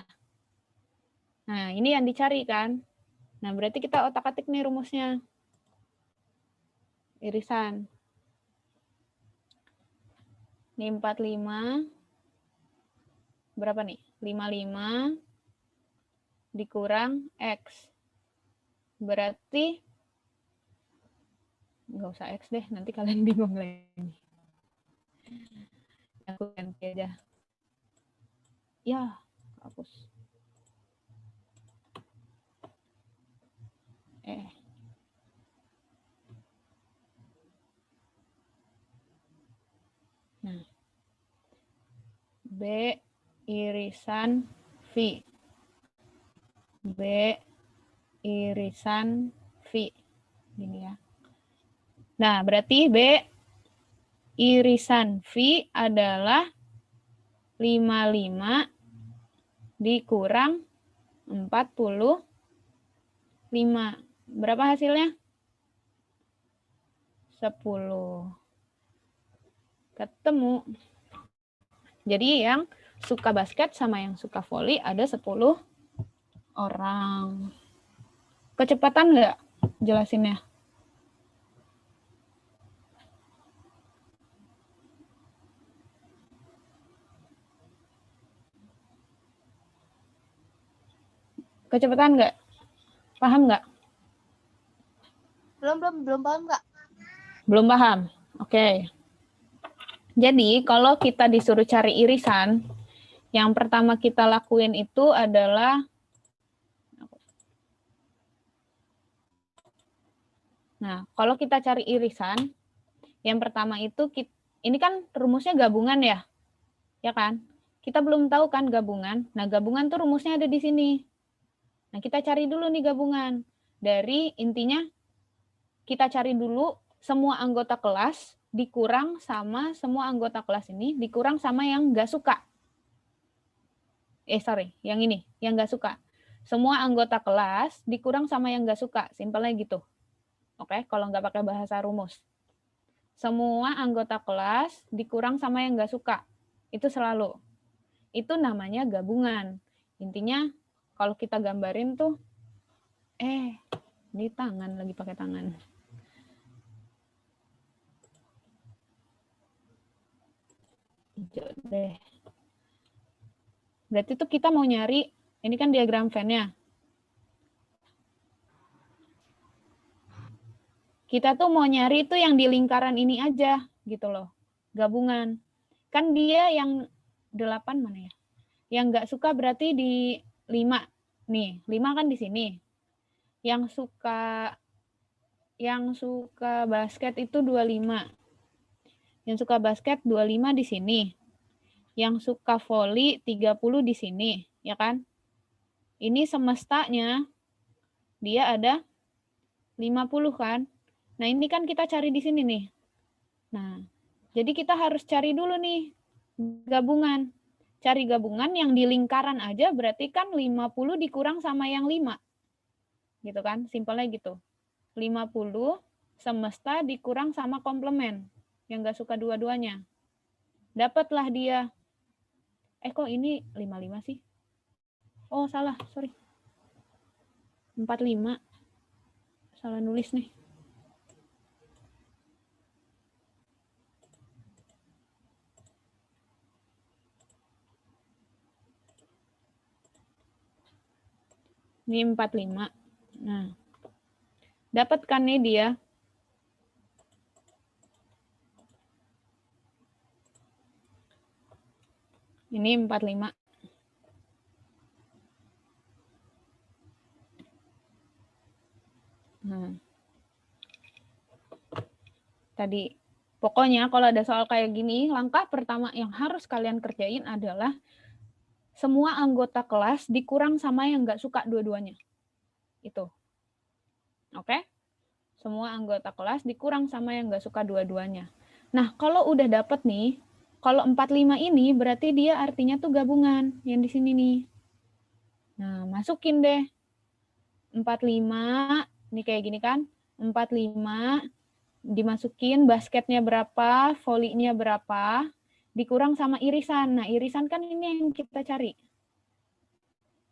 Nah, ini yang dicari kan. Nah, berarti kita otak-atik nih rumusnya. Irisan. Ini 45. Berapa nih? 55 dikurang X. Berarti nggak usah X deh, nanti kalian bingung lagi. Aku ganti aja. Ya, hapus. Nah. B irisan V. B irisan V. Gini ya. Nah, berarti B irisan V adalah 55 dikurang 45. Berapa hasilnya? 10. Ketemu. Jadi yang suka basket sama yang suka voli ada 10 orang. Kecepatan nggak jelasinnya? Kecepatan nggak? Paham nggak? Belum paham, Kak. Belum paham. Oke. Jadi, kalau kita disuruh cari irisan, yang pertama kita lakuin itu adalah kalau kita cari irisan, yang pertama itu ini kan rumusnya gabungan ya. Ya kan? Kita belum tahu kan gabungan. Nah, gabungan tuh rumusnya ada di sini. Nah, kita cari dulu nih gabungan. Dari intinya kita cari dulu semua anggota kelas dikurang sama semua anggota kelas ini dikurang sama yang nggak suka. Yang ini, yang nggak suka. Semua anggota kelas dikurang sama yang nggak suka. Simpelnya gitu. Oke, kalau nggak pakai bahasa rumus. Semua anggota kelas dikurang sama yang nggak suka. Itu selalu. Itu namanya gabungan. Intinya kalau kita gambarin tuh, ini tangan, lagi pakai tangan. Hijau deh. Berarti tuh kita mau nyari, ini kan diagram Venn-nya. Kita tuh mau nyari itu yang di lingkaran ini aja, gitu loh. Gabungan. Kan dia yang 8 mana ya? Yang nggak suka berarti di 5. Nih, 5 kan di sini. Yang suka basket itu 25. Yang suka basket 25 di sini. Yang suka voli 30 di sini, ya kan? Ini semestanya dia ada 50 kan. Nah, ini kan kita cari di sini nih. Nah, jadi kita harus cari dulu nih gabungan. Cari gabungan yang di lingkaran aja berarti kan 50 dikurang sama yang 5. Gitu kan, simpelnya gitu. 50 semesta dikurang sama komplement yang nggak suka dua-duanya. Dapatlah dia. Kok ini 55 sih? Oh, salah, sorry. 45. Salah nulis nih. Ini 45. Nah, dapat kan nih dia? Ini 45. Nah, tadi pokoknya kalau ada soal kayak gini, langkah pertama yang harus kalian kerjain adalah semua anggota kelas dikurang sama yang nggak suka dua-duanya. Itu. Oke? Semua anggota kelas dikurang sama yang nggak suka dua-duanya. Nah, kalau udah dapet nih, kalau 45 ini berarti dia artinya tuh gabungan yang di sini nih. Nah, masukin deh. 45, ini kayak gini kan. 45, dimasukin basketnya berapa, volinya berapa, dikurang sama irisan. Nah, irisan kan ini yang kita cari.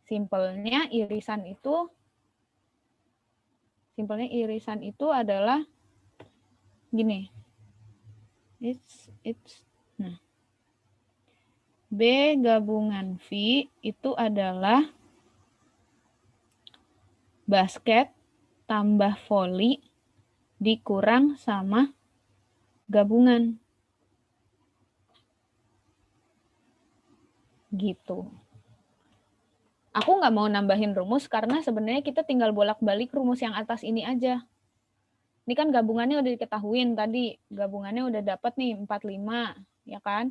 Simpelnya irisan itu adalah gini. Nah. B gabungan V itu adalah basket tambah voli dikurang sama gabungan. Gitu. Aku nggak mau nambahin rumus karena sebenarnya kita tinggal bolak-balik rumus yang atas ini aja. Ini kan gabungannya udah diketahuin tadi. Gabungannya udah dapat nih 45, ya kan?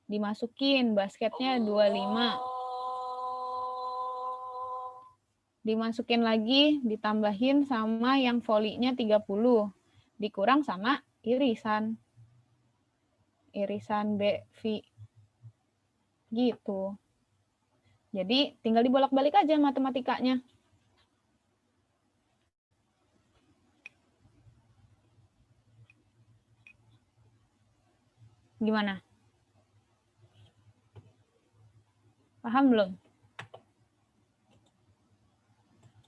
Dimasukin basketnya 25. Dimasukin lagi, ditambahin sama yang volinya 30. Dikurang sama irisan. Irisan BV. Gitu. Jadi tinggal dibolak-balik aja matematikanya. Gimana? Paham belum?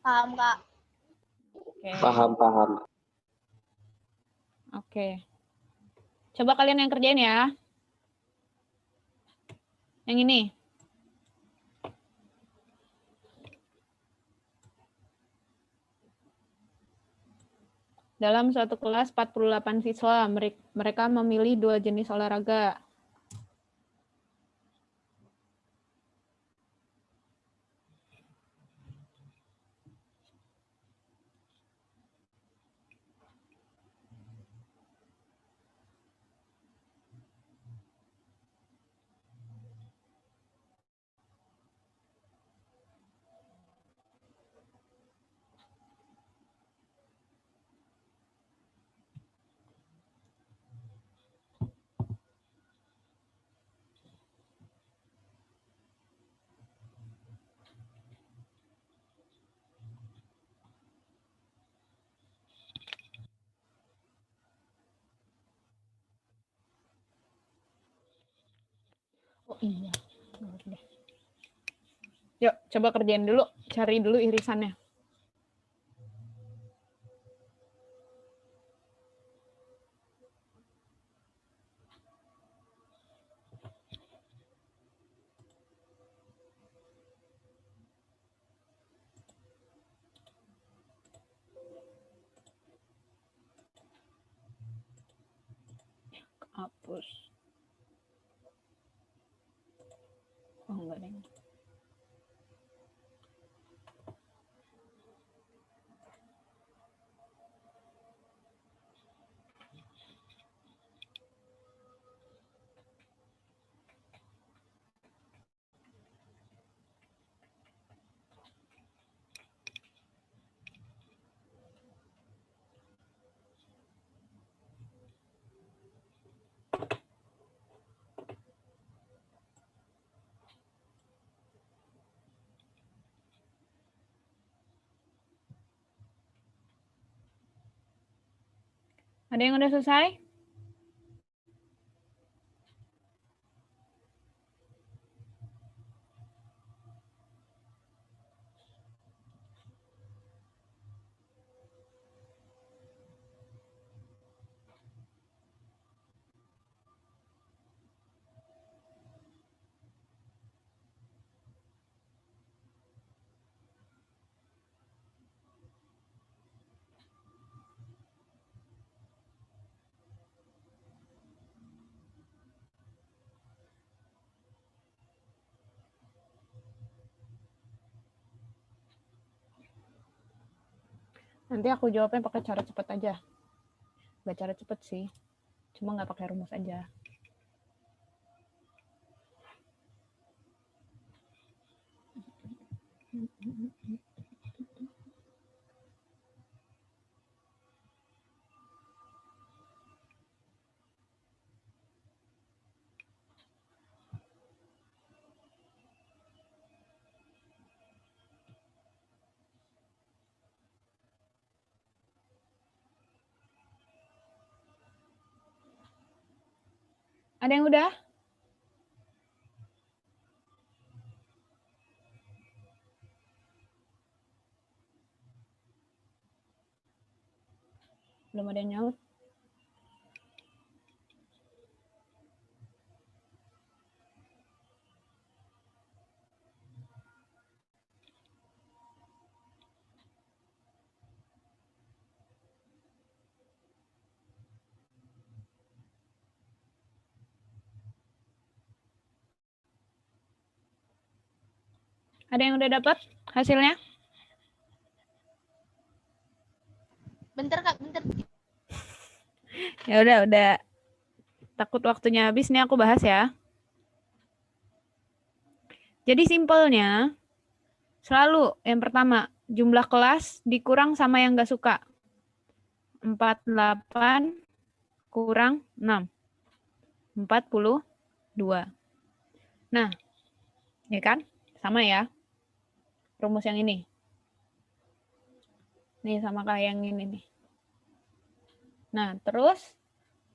Paham, Kak. Oke. Paham. Oke. Coba kalian yang kerjain ya. Yang ini. Dalam suatu kelas 48 siswa, mereka memilih 2 jenis olahraga. Oh iya. Yuk, coba kerjain dulu. Cari dulu irisannya. Hapus. Oh, enggak ada. Ada yang udah selesai? Nanti aku jawabnya pakai cara cepat aja. Gak cara cepet sih. Cuma nggak pakai rumus aja. Ada yang udah? Belum ada yang nyaut? Ada yang udah dapat hasilnya? Bentar Kak, bentar. Ya udah. Takut waktunya habis nih aku bahas ya. Jadi simpelnya selalu yang pertama jumlah kelas dikurang sama yang nggak suka. 48 kurang 6. 42. Nah, ya kan? Sama ya. Rumus yang ini. Nih sama kayak yang ini nih. Nah, terus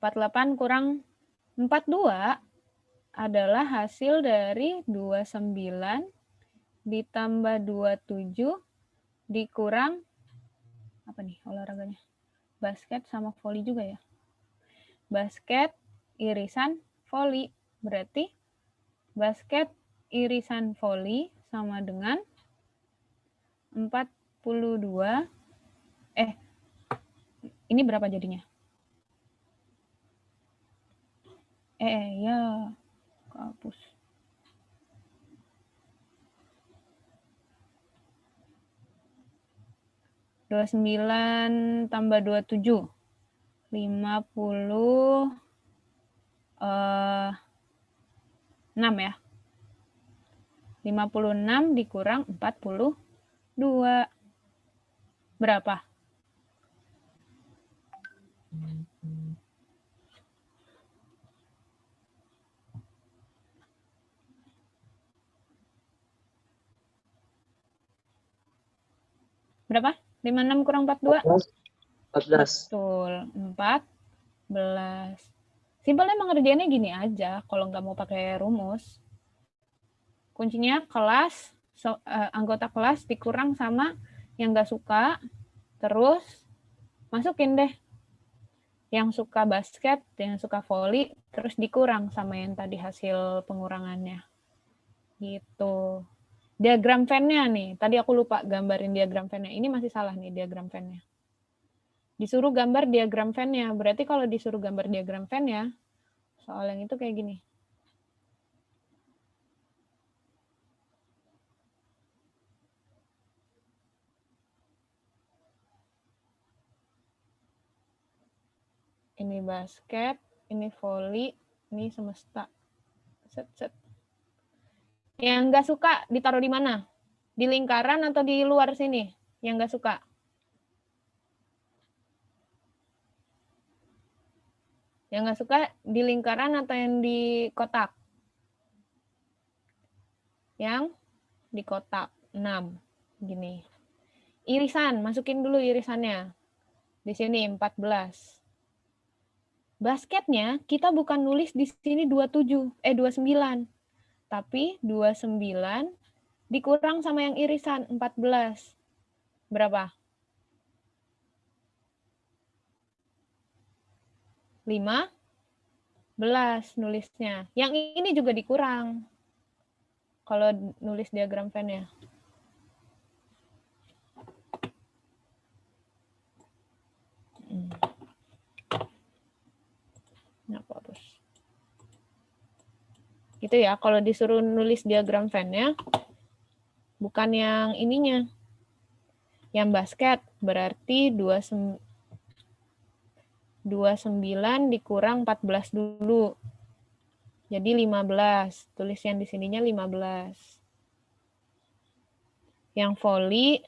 48 kurang 42 adalah hasil dari 29 ditambah 27 dikurang apa nih olahraganya? Basket sama voli juga ya. Basket, irisan, voli. Berarti basket, irisan, voli sama dengan 42. Ini berapa jadinya? Ya. Kehapus. Dua 29 tambah 27. 56 ya. 56 dikurang 42. Berapa? Berapa? 56 kurang 42? 14. Betul, 14. Simpelnya emang ngerjainnya gini aja, kalau nggak mau pakai rumus. Kuncinya kelas, anggota kelas dikurang sama yang nggak suka, terus masukin deh yang suka basket, yang suka voli, terus dikurang sama yang tadi hasil pengurangannya. Gitu. Diagram Venn-nya nih, tadi aku lupa gambarin diagram Venn-nya. Ini masih salah nih diagram Venn-nya. Disuruh gambar diagram Venn-nya. Berarti kalau disuruh gambar diagram Venn-nya, soal yang itu kayak gini. Ini basket, ini voli, ini semesta. Set. Yang nggak suka ditaruh di mana? Di lingkaran atau di luar sini? Yang nggak suka. Yang nggak suka di lingkaran atau yang di kotak? Yang di kotak. 6. Gini. Irisan, masukin dulu irisannya. Di sini 14. Basketnya kita bukan nulis di sini 29, tapi 29 dikurang sama yang irisan 14. Berapa? 15 nulisnya. Yang ini juga dikurang. Kalau nulis diagram Venn-nya. Kenapa terus? Gitu ya, kalau disuruh nulis diagram Venn-nya, bukan yang ininya. Yang basket, berarti 29 dikurang 14 dulu. Jadi 15. Tulis yang di sininya 15. Yang volley,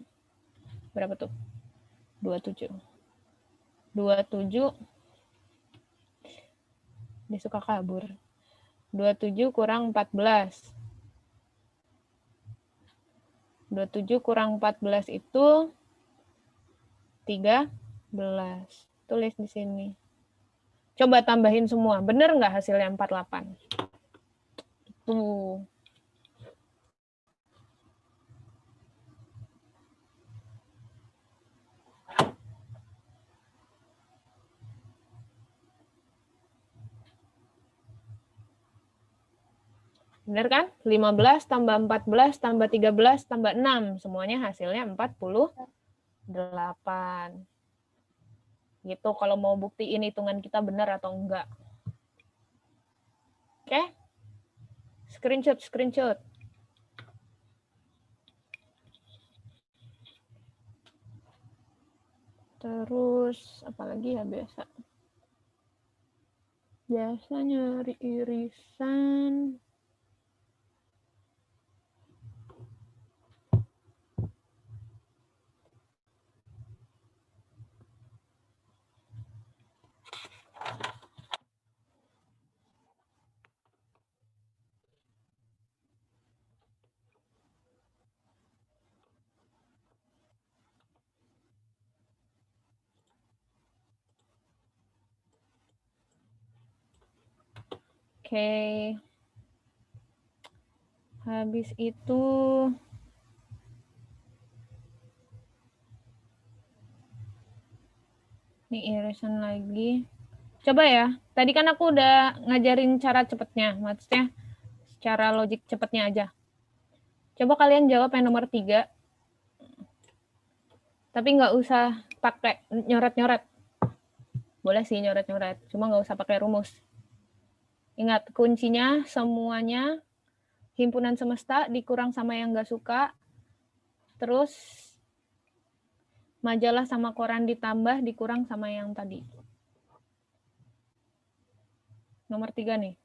berapa tuh? 27. 27. Dia suka kabur. 27 kurang 14. 27 kurang 14 itu 13. Tulis di sini. Coba tambahin semua. Bener nggak hasilnya 48? Tuh. Bener kan? 15 tambah 14 tambah 13 tambah 6. Semuanya hasilnya 48. Gitu kalau mau buktiin hitungan kita benar atau enggak. Oke? Screenshot. Terus apalagi ya biasa? Biasa nyari irisan. Oke. Habis itu ini irisan lagi. Coba ya. Tadi kan aku udah ngajarin cara cepetnya, maksudnya secara logik cepetnya aja. Coba kalian jawab yang nomor 3. Tapi nggak usah pakai nyoret-nyoret. Boleh sih nyoret-nyoret, cuma nggak usah pakai rumus. Ingat, kuncinya semuanya himpunan semesta dikurang sama yang nggak suka, terus majalah sama koran ditambah dikurang sama yang tadi. Nomor 3 nih.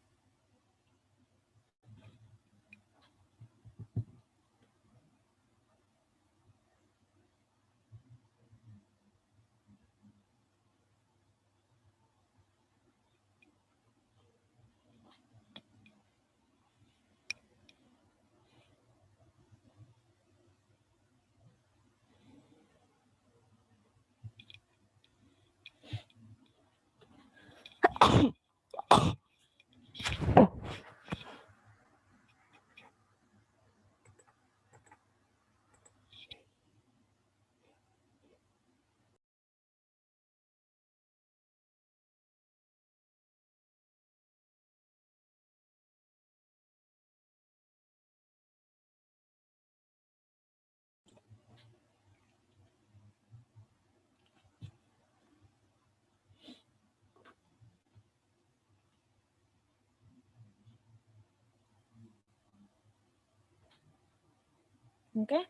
Oke.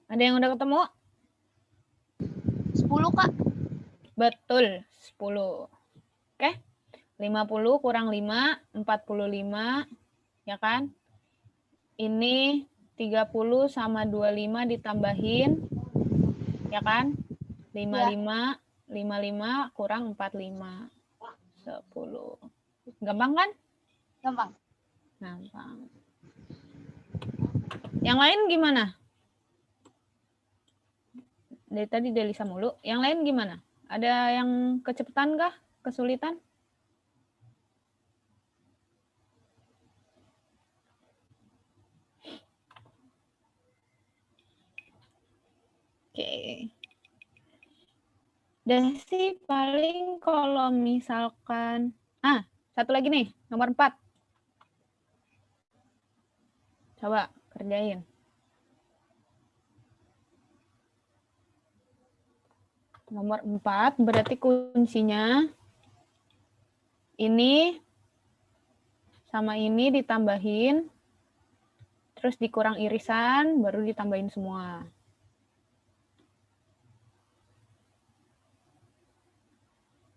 Ada yang udah ketemu? 10, Kak. Betul, 10. Oke. 50 kurang 5, 45, ya kan? Ini 30 sama 25 ditambahin, ya kan? 55, 55 kurang 45, 10. Gampang kan? Gampang. Gampang. Yang lain gimana? Dari tadi Delisa mulu. Yang lain gimana? Ada yang kecepatan kah? kesulitan? Oke. Desi paling kalau misalkan, satu lagi nih, nomor 4. Coba kerjain. Nomor 4 berarti kuncinya ini sama ini ditambahin, terus dikurang irisan, baru ditambahin semua.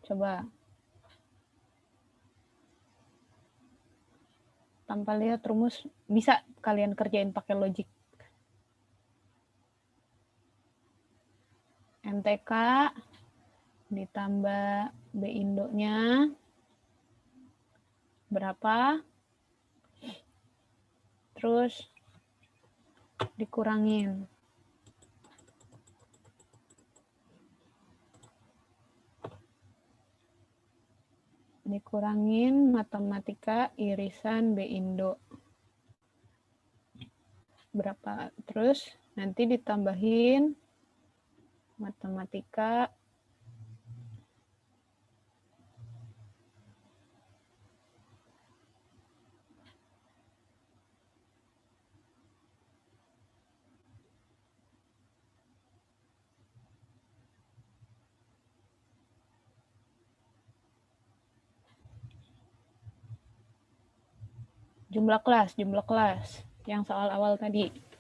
Coba. Tanpa lihat rumus, bisa kalian kerjain pakai logik. MTK ditambah B Indo-nya berapa? Terus dikurangin. Dikurangin matematika irisan B Indo. Berapa? Terus nanti ditambahin matematika jumlah kelas yang soal awal tadi.